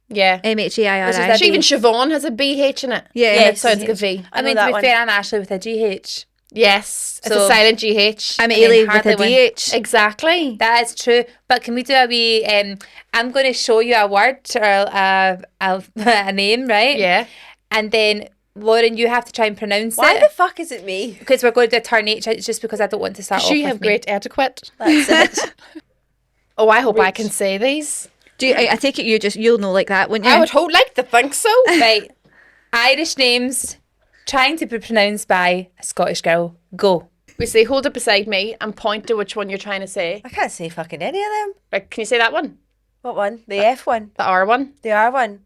Yeah. M-H-E-I-R-I. Which is Actually, even B. Siobhan has a BH in it. Yeah. And it Yes. sounds like a V. I know mean, that to be one. fair, I'm Ashley with a GH. Yes. It's So- a silent GH. I'm then Ailey with hardly a one. DH. Exactly. That is true. But can we do a wee, I'm going to show you a word or a name, right? Yeah. And then, Lauren, you have to try and pronounce Why the it. fuck is it me? Because we're going to do a turn each, just because I don't want to start off You with have me. great etiquette. That's it. Oh, I hope I can say these. Do you, I take it you'll know like that, wouldn't you? I would hope like to think so. Right. Irish names trying to be pronounced by a Scottish girl. Go. We say hold it beside me and point to which one you're trying to say. I can't say fucking any of them. Right, can you say that one? What one? The F one. The R one? The R one.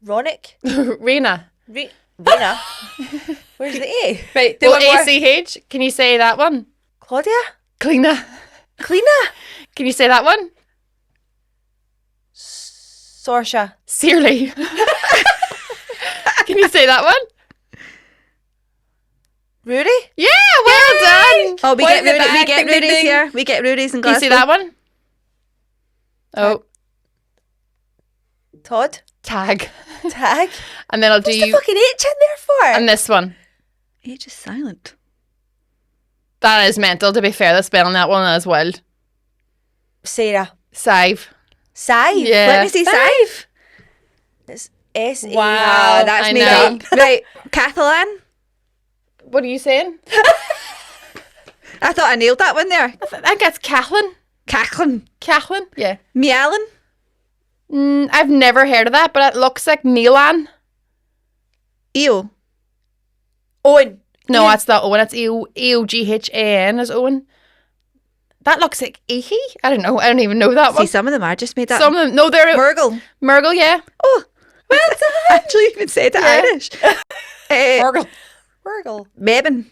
Ronic. Rena. Rena. Where's the A? Right. Do Well, one more. ACH. Can you say that one? Claudia. Cleena. Cleena. Can you say that one? Sorsha. Searly. Can you say that one? Rudy. Yeah, well done. Oh, we One get in the Rudy, we back, get ding, ding, Rudy's ding. here. We get Rudy's in Can you Glasgow. see that one? Oh, Todd. tag. Tag. And then I'll do What's the you. fucking H in there for? And this one. H is silent. That is mental, to be fair. The spelling that one as well. Sarah. Sive. Sive. Yeah. Let me see Sive. It's S-A. Wow. That's I made know. up. Right, Catalan. What are you saying? I thought I nailed that one there. I think that's Kathleen. Cachlin. Kathleen? Yeah. Meallan. I've never heard of that, but it looks like Milan. Eo. Owen. No, that's not Owen. That's Eoghan is Owen. That looks like Ehi. I don't know. I don't even know that See, one. some of them are just made up. Some of them. No, they're Murgle. Murgle, yeah. Oh, well done. I actually even said it Irish. Murgle. Mebin.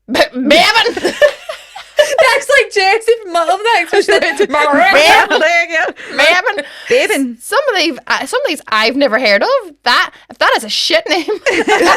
Mebin! That's like Jessie from Muddlenext. Mebin! Babin. Some of these I've never heard of. If that is a shit name. Mebin!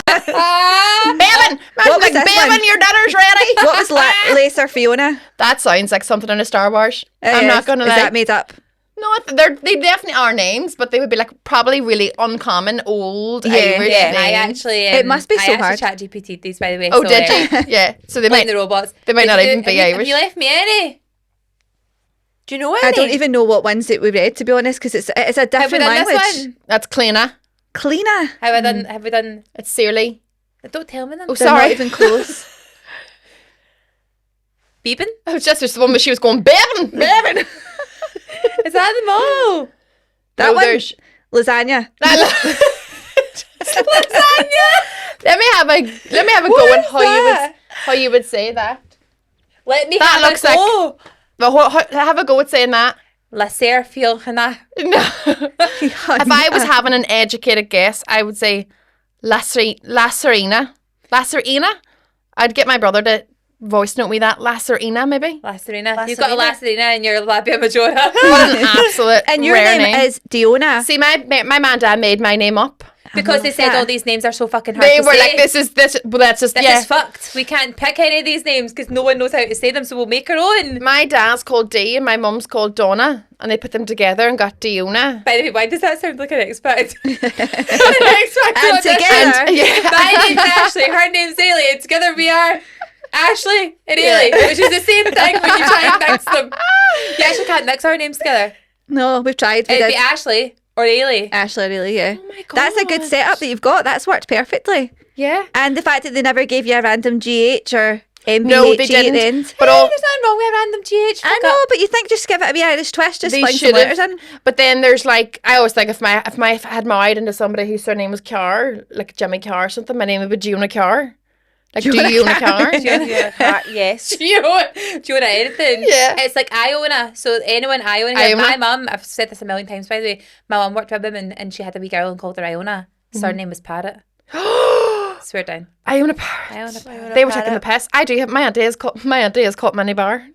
What was Like, this Mebin, one? your dinner's ready. What was Lacer Fiona? That sounds like something in a Star Wars. I'm not going to Is lie. that made up? No, they definitely are names, but they would be like probably really uncommon, old Irish names. I actually. It must be so hard. I actually ChatGPT'd these, by the way. Oh, so, did you? Yeah. So they Like might the robots. They might not even be Have Irish. you left me any? Do you know any? I don't even know what ones that we read, to be honest, because it's a Have we different done language. this one? That's Cleena. Cleaner. Have we done? It's Searly. Don't tell me them. Oh, They're sorry. not even close. Beeping? It was just the one where she was going, Bevin! Is that them all? That No, one. there's- Lasagna. Let me have a go at how you would say that. Let me That have looks a go. Have a go at saying that. Lacer Fiona. No. If I was having an educated guess, I would say Lacerina. Lacerina? I'd get my brother to voice note me that. Lacerina, maybe? Lacerina. You've got a Lacerina in your Labia Majora. What an absolute And your rare name is Diona. See, my man and dad made my name up. Because they said that. all these names are so fucking hard They to were say. like, this, well, that's just, This yeah. is fucked. We can't pick any of these names because no one knows how to say them, so we'll make our own. My dad's called Dee and my mum's called Donna, and they put them together and got Diona. By the way, why does that sound like an X-Pact? And together. Yeah. My name's Ashley, her name's Ailey, and together we are Ashley and Ailey, which is the same thing when you try and mix them. You actually can't mix our names together. No, we've tried. We It'd did. be Ashley or Ailey. Ashley, really, yeah. Oh my God. That's a good setup that you've got. That's worked perfectly. Yeah. And the fact that they never gave you a random GH or MBH No, they at the end. didn't. But Hey, all, there's nothing wrong with a random GH. I know, but you think just give it a wee Irish twist, just They fling some should've. letters in. but then there's like, I always think if I had married into somebody whose surname was Carr, like Jimmy Carr or something, my name would be Diona Carr. Like, Diona Carr. Yes. Do you want anything? Yeah. It's like Iona. So anyone Iona. Iona. My mum, I've said this a million times by the way, my mum worked with women and she had a wee girl and called her Iona. Surname was Parrot. Swear down. Iona Parrot. Iona. They were taking the piss. I do have my auntie is called Minnie Bar.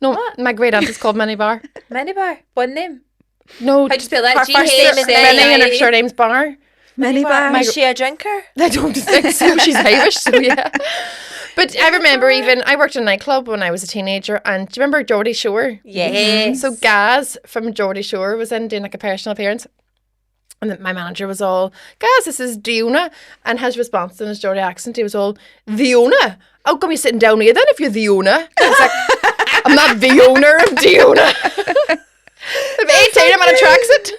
No, my great aunt is called Minnie Bar. Minibar. One name. No, How'd you spell that? her first name is Minnie and her surname's Bar. Minibar. Is she a drinker? I don't think so. She's Irish, so yeah. But I remember I worked in a nightclub when I was a teenager, and do you remember Geordie Shore? Yes. So Gaz from Geordie Shore was in doing like a personal appearance. And then my manager was all, Gaz, this is Diona. And his response in his Geordie accent, he was all, Diona? How come you're sitting down here then if you're the owner? I was like, I'm not the owner of Diona. I'm 18, I'm on a tracksuit.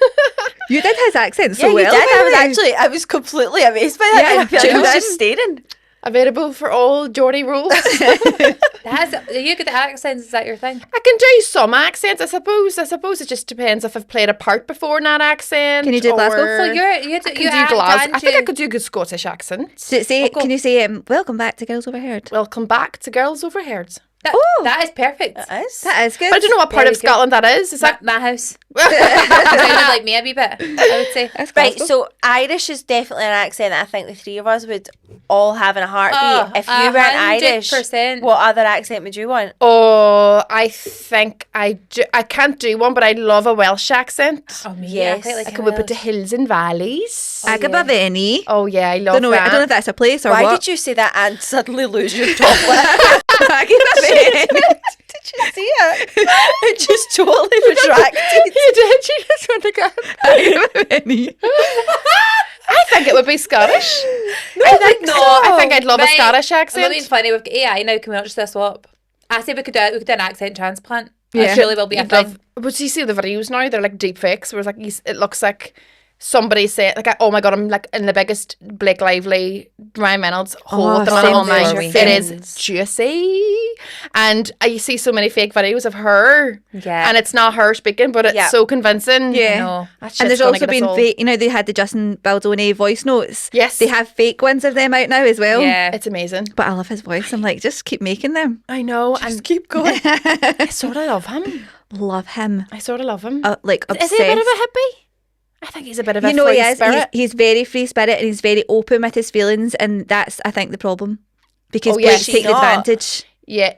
You did his accent so Yeah, you well. did. I was completely amazed by that. Yeah, I feel like I was tuned just in. staring. Available for all Geordie rules. Are you good at accents? Is that your thing? I can do some accents, I suppose. I suppose it just depends if I've played a part before in that accent. Can you do Glasgow? or- So I you can do do Glasgow. I think I could. could do a good Scottish accent. Can you say, welcome back to Girls Overheard? Welcome back to Girls Overheard. That is perfect. It is. That is good. But I don't know what part Very of Scotland that is. Is that My house. Sounded like me a wee bit, I would say. That's Right, Glasgow. so Irish is definitely an accent that I think the three of us would all have in a heartbeat. Oh, if you weren't Irish, 100%. what other accent would you want? Oh, I think I can't do one, but I love a Welsh accent. Oh, me, Yes. I quite like I a can whip it Welsh. to hills and valleys. Agabaveni. Oh yeah, I love I don't that. know if that's a place or Why what. did you say that and suddenly lose your top lip? Agabaveni. Did you see it? It just totally retracted. You did. You just went to go. Agabaveni. I think it would be Scottish. I think not. I think I'd love a Scottish I'm not accent. being funny. We've got AI now. Can we not just do a swap? I say we could do an accent transplant. Yeah. It really will be a You'd love- thing. But you see the videos now, they're like deep fakes where it's like it looks like somebody said like, oh my god, I'm like in the biggest Blake Lively Ryan Reynolds hole Oh, at the minute same online. for me. It is juicy. And I see so many fake videos of her. Yeah. And it's not her speaking, but it's so convincing. Yeah. No. And there's also been fake, they had the Justin Baldoni voice notes. Yes. They have fake ones of them out now as well. Yeah. It's amazing. But I love his voice. I'm like, just keep making them. I know. Just keep going. I sort of love him. Love him. I sort of love him. Like, obsessed. Is he a bit of a hippie? I think he's a bit of a he free is. spirit. He's very free spirit and he's very open with his feelings, and that's, I think, the problem. Because yeah, Blake she's takes not. advantage. Yeah.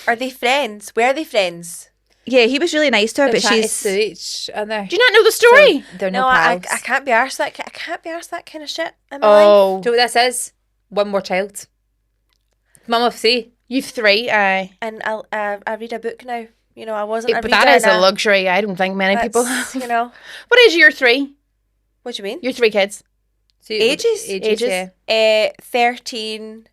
Are they friends? Where are they friends? Yeah, he was really nice to her, They're but trying to she's... sue each other. Do you not know the story? So they're no No, I pals. can't be arsed that. I can't be arsed that kind of shit in my life. Do you know what this is? One more child. Mum of 3. You've 3, aye. And I read a book now. I wasn't. But that is a luxury I don't think many people That's, have. What age are your 3? What do you mean? Your 3 kids? So Ages? Yeah. 13,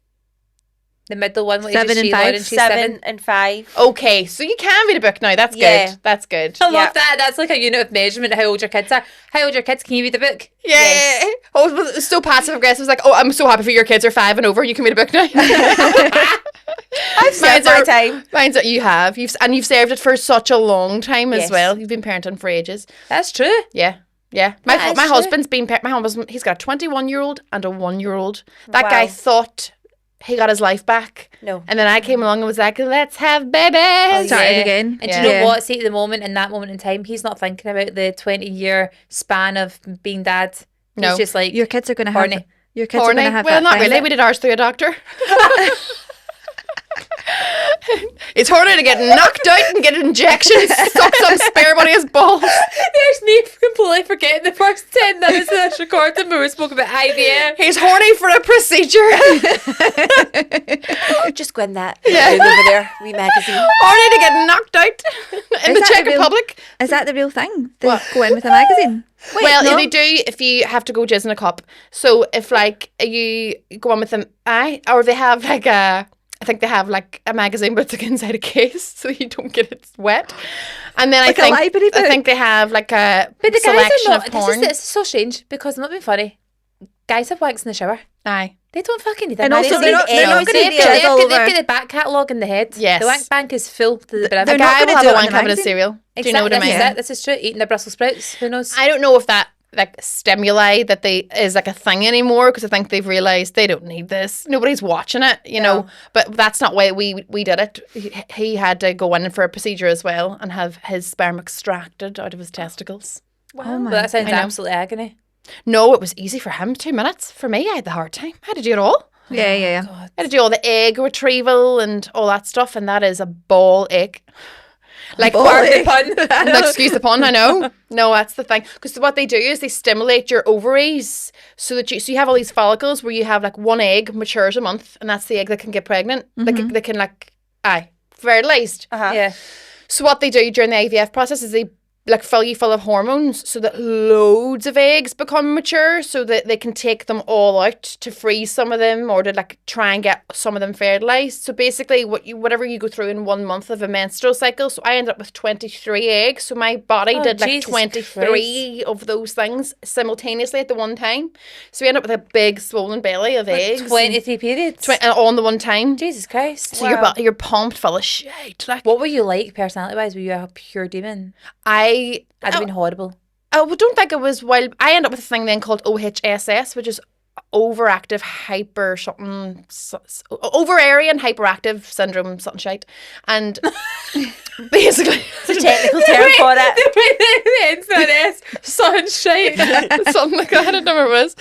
The middle one, what 7 age is and she, 5? Lauren? She's 7 and 5. Okay, so you can read a book now. That's Yeah. good. That's good. I Yeah. love that. That's like a unit of measurement, how old your kids are. How old your kids? Can you read a book? Yeah. Yes. Oh, it was so passive aggressive. It was like, oh, I'm so happy for your kids are 5 and over. You can read a book now. I've spent my time. Mine's what you have. You've served it for such a long time as Yes. well. You've been parenting for ages. That's true. Yeah. Yeah. My That is true. husband's been my husband, he's got a 21-year-old and a 1-year-old. That Wow. guy thought he got his life back. No. And then I came along and was like, let's have babies. Started again. And Yeah. do you know what? See, at the moment, in that moment in time, he's not thinking about the 20-year span of being dad. No. He's just like, Your kids are going to have... horny. Your kids are Horny. going to have Well, that not thing. really. We did ours through a doctor. It's horny to get knocked out and get injections, suck some spare money his balls. There's me completely forgetting the first 10 minutes of this recording where we spoke about IVF. He's horny for a procedure. Just go in that. Yeah. Over there. Wee magazine. Horny to get knocked out in Is the that Czech the real- Republic. Is that the real thing? They What? go in with a magazine? Well, no? they do if you have to go jizz in a cup. So if like you go on with them, or they have like I think they have like a magazine, but it's like inside a case, so you don't get it wet. And then Like a I library book? think they have like a But the guys selection are not. of porn. This is so strange because I'm not being funny. Guys have wanks in the shower. Aye. They don't fucking need that. And also They they're don't not- need they're not any- gonna they've jizz got- all they've over. got the back catalogue in the head. Yes. The wank bank is full to the brim. They're A not guy will gonna have do a it wank in a having a magazine. cereal. Do you know what I This mean? is it. This is true. Eating the Brussels sprouts. Who knows? I don't know if that like stimuli that they is like a thing anymore because I think they've realized they don't need this. Nobody's watching it, you know. But that's not why we did it. He had to go in for a procedure as well and have his sperm extracted out of his testicles. Oh my. But that sounds I know. absolute agony. No, it was easy for him. 2 minutes. For me, I had the hard time. I had to do it all. Yeah. I had to do all the egg retrieval and all that stuff, and that is a ball ache. Like, Ball pardon the ache. pun. No, excuse the pun, I know. No, that's the thing. Because what they do is they stimulate your ovaries so that you have all these follicles where you have like one egg matures a month, and that's the egg that can get pregnant. They can fertilized. Yeah. So what they do during the IVF process is they like fill you full of hormones so that loads of eggs become mature so that they can take them all out to freeze some of them or to like try and get some of them fertilized. So basically whatever you go through in 1 month of a menstrual cycle. So I ended up with 23 eggs. So my body did like Jesus 23 of those things simultaneously at the one time. So we end up with a big swollen belly of eggs. 23 periods. All in the one time. Jesus Christ. So you're pumped full of shit. Like, What were you like personality wise? Were you a pure demon? I'd I'd have been horrible. I don't think it was wild. I ended up with a thing then called OHSS, which is overactive hyper something, ovarian hyperactive syndrome, something shite. And basically, It's a technical term for it. Sunshine. something like that. I don't know what it was.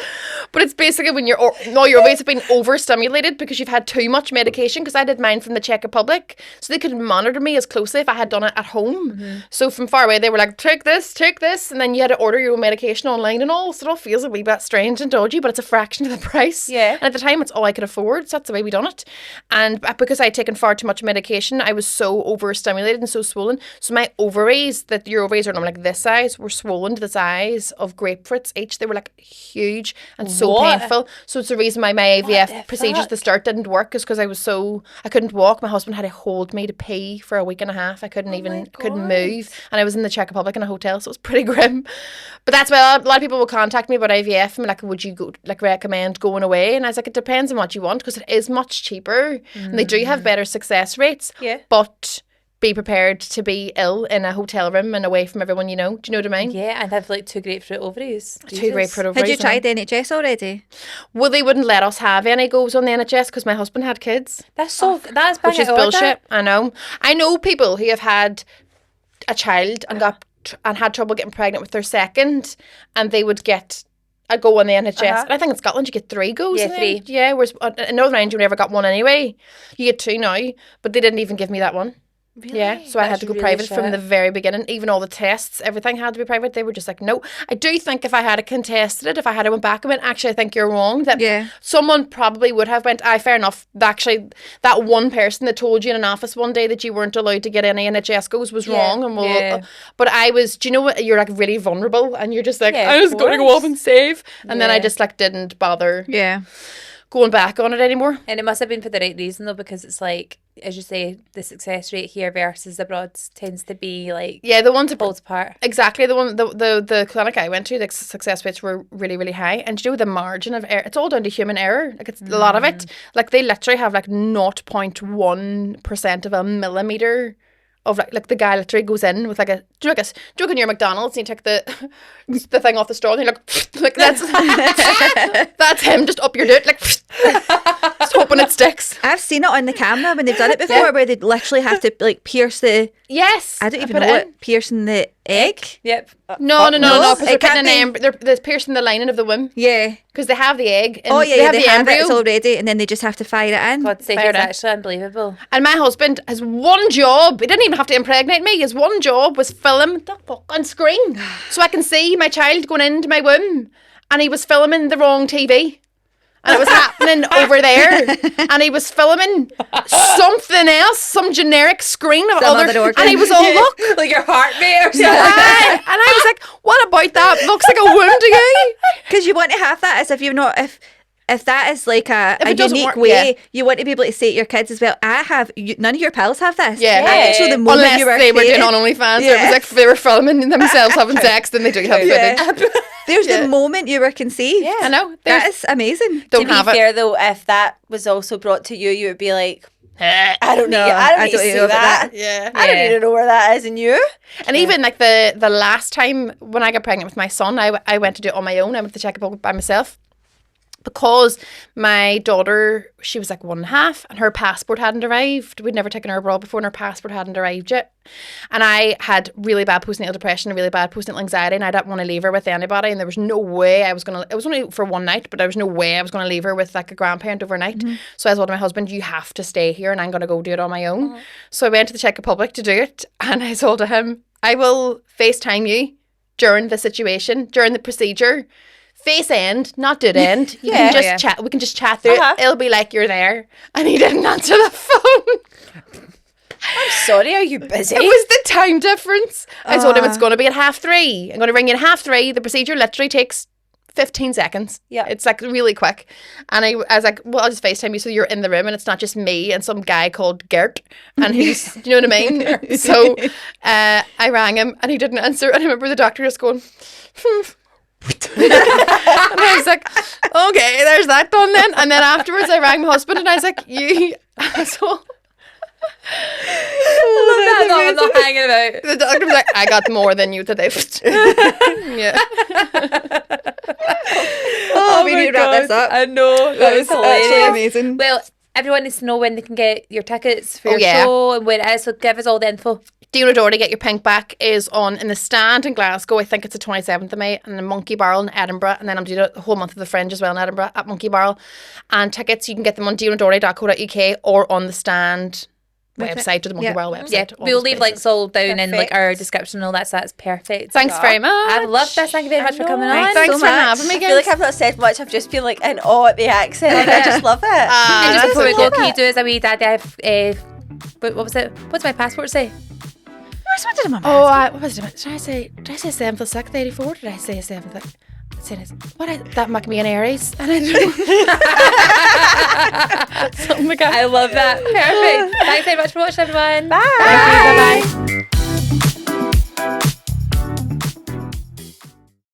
But it's basically when your ovaries have been overstimulated because you've had too much medication. Because I did mine from the Czech Republic, so they could monitor me as closely if I had done it at home. So from far away, they were like, take this, and then you had to order your own medication online and all. So it all feels a wee bit strange and dodgy, but it's a fraction of the price. Yeah. And at the time, it's all I could afford. So that's the way we done it. And because I had taken far too much medication, I was so overstimulated and so swollen. So my ovaries, that your ovaries are normally like this size, were swollen to the size of grapefruits each. They were like huge and so What? painful. So it's the reason why my IVF procedures at the start didn't work is because I couldn't walk. My husband had to hold me to pee for a week and a half. I couldn't couldn't move. And I was in the Czech Republic in a hotel, so it was pretty grim. But that's why a lot of people will contact me about IVF and like, would you go like recommend recommend going away. And I was like, it depends on what you want, because it is much cheaper and they do have better success rates. Yeah. But be prepared to be ill in a hotel room and away from everyone you know. Do you know what I mean? Yeah, and have like 2 grapefruit ovaries. 2 grapefruit ovaries. Had you tried the NHS already? Well, they wouldn't let us have any goes on the NHS because my husband had kids. That's that's Which is bullshit. I know people who have had a child and had trouble getting pregnant with their second, and they would get a go on the NHS. And I think in Scotland you get 3 goes. Yeah, 3. Yeah, whereas in Northern Ireland you never got 1 anyway. You get 2 now, but they didn't even give me that one. Really? Yeah, so I had to go private from the very beginning. Even all the tests, everything had to be private. They were just like, no. I do think if I had contested it, if I had went back and went, actually, I think you're wrong. That someone probably would have went, fair enough. Actually, that one person that told you in an office one day that you weren't allowed to get any NHS goes was wrong. And but I was, do you know what? You're like really vulnerable and you're just like, I was going to go off and save. And then I just like didn't bother going back on it anymore. And it must have been for the right reason though, because it's like, as you say, the success rate here versus abroad tends to be like the ones that falls apart. Exactly, the clinic I went to, the success rates were really, really high, and you know the margin of error, it's all down to human error. Like it's a lot of it. Like they literally have like 0.1% of a millimeter of like the guy literally goes in with like a joke in your McDonald's and you take the thing off the straw and you like that's that's him just up your dirt like just hoping it sticks. I've seen it on the camera when they've done it before where they literally have to like pierce the I don't even know it, piercing the egg. Yep. No, because they're putting they're piercing the lining of the womb. Yeah. Because they have the egg. And they have the embryo. It already, and then they just have to fire it in. God's sake, it's actually unbelievable. And my husband has one job. He didn't even have to impregnate me. His one job was film the fucking screen. So I can see my child going into my womb. And he was filming the wrong TV. And it was happening over there. And he was filming something else, some generic screen of other organ. And he was all, look. Like your heartbeat or something. Yeah. And I was like, what about that? Looks like a womb to you? Because you want to have that as if you're not, if that is like a unique way, you want to be able to say to your kids as well, none of your pals have this. Yeah. Actually, the moment unless they were doing on OnlyFans, it was like they were filming themselves having sex, then they do have footage. There's the moment you were conceived. Yeah, I know. That is amazing. To be fair though, if that was also brought to you, you would be like, I don't need to see that. Yeah. I don't need to know where that is in you. And even like the last time when I got pregnant with my son, I went to do it on my own. I went to check up by myself. Because my daughter, she was like 1.5 and her passport hadn't arrived. We'd never taken her abroad before and her passport hadn't arrived yet. And I had really bad postnatal depression and really bad postnatal anxiety and I didn't want to leave her with anybody and there was no way I was going to, it was only for one night, but there was no way I was going to leave her with like a grandparent overnight. Mm-hmm. So I told my husband, you have to stay here and I'm going to go do it on my own. Mm-hmm. So I went to the Czech Republic to do it and I told him, I will FaceTime you during the situation, during the procedure. Face end, not dead end. You can just chat. We can just chat through it. It'll be like you're there. And he didn't answer the phone. I'm sorry, are you busy? It was the time difference. I told him it's going to be at 3:30. I'm going to ring you at 3:30. The procedure literally takes 15 seconds. Yeah. It's like really quick. And I was like, well, I'll just FaceTime you so you're in the room and it's not just me and some guy called Gert. And he's, do you know what I mean? So I rang him and he didn't answer. And I remember the doctor just going, and I was like, okay, there's that done then. And then afterwards I rang my husband and I was like, you asshole. I'm not hanging about. The doctor was like, I got more than you today. Yeah. We need to wrap this up. I know. That was actually amazing. Well, everyone needs to know when they can get your tickets for your show and where it is, so give us all the info. Diona Doherty, Get Your Pink Back is on in the Stand in Glasgow. I think it's the 27th of May, and the Monkey Barrel in Edinburgh, and then I'm doing a whole month of the Fringe as well in Edinburgh at Monkey Barrel. And tickets, you can get them on dionadoherty.co.uk or on the Stand website or the Monkey Barrel website. Yeah, we'll leave links all down in like our description and all that, so that's perfect. Thanks very much. I've loved this. Thank you very much for coming on. Thanks for having me, guys. I feel like I've not said much. I've just been like in awe at the accent. I just love it. And just before we go, can you do us a wee daddy? What was it? What's my passport say? What did my what was it? Did I say 7th of 6th, 84? Did I say 7th? That might be an Aries. And I don't know. I love that. Perfect. Thanks very much for watching, everyone. Bye. Bye. Bye.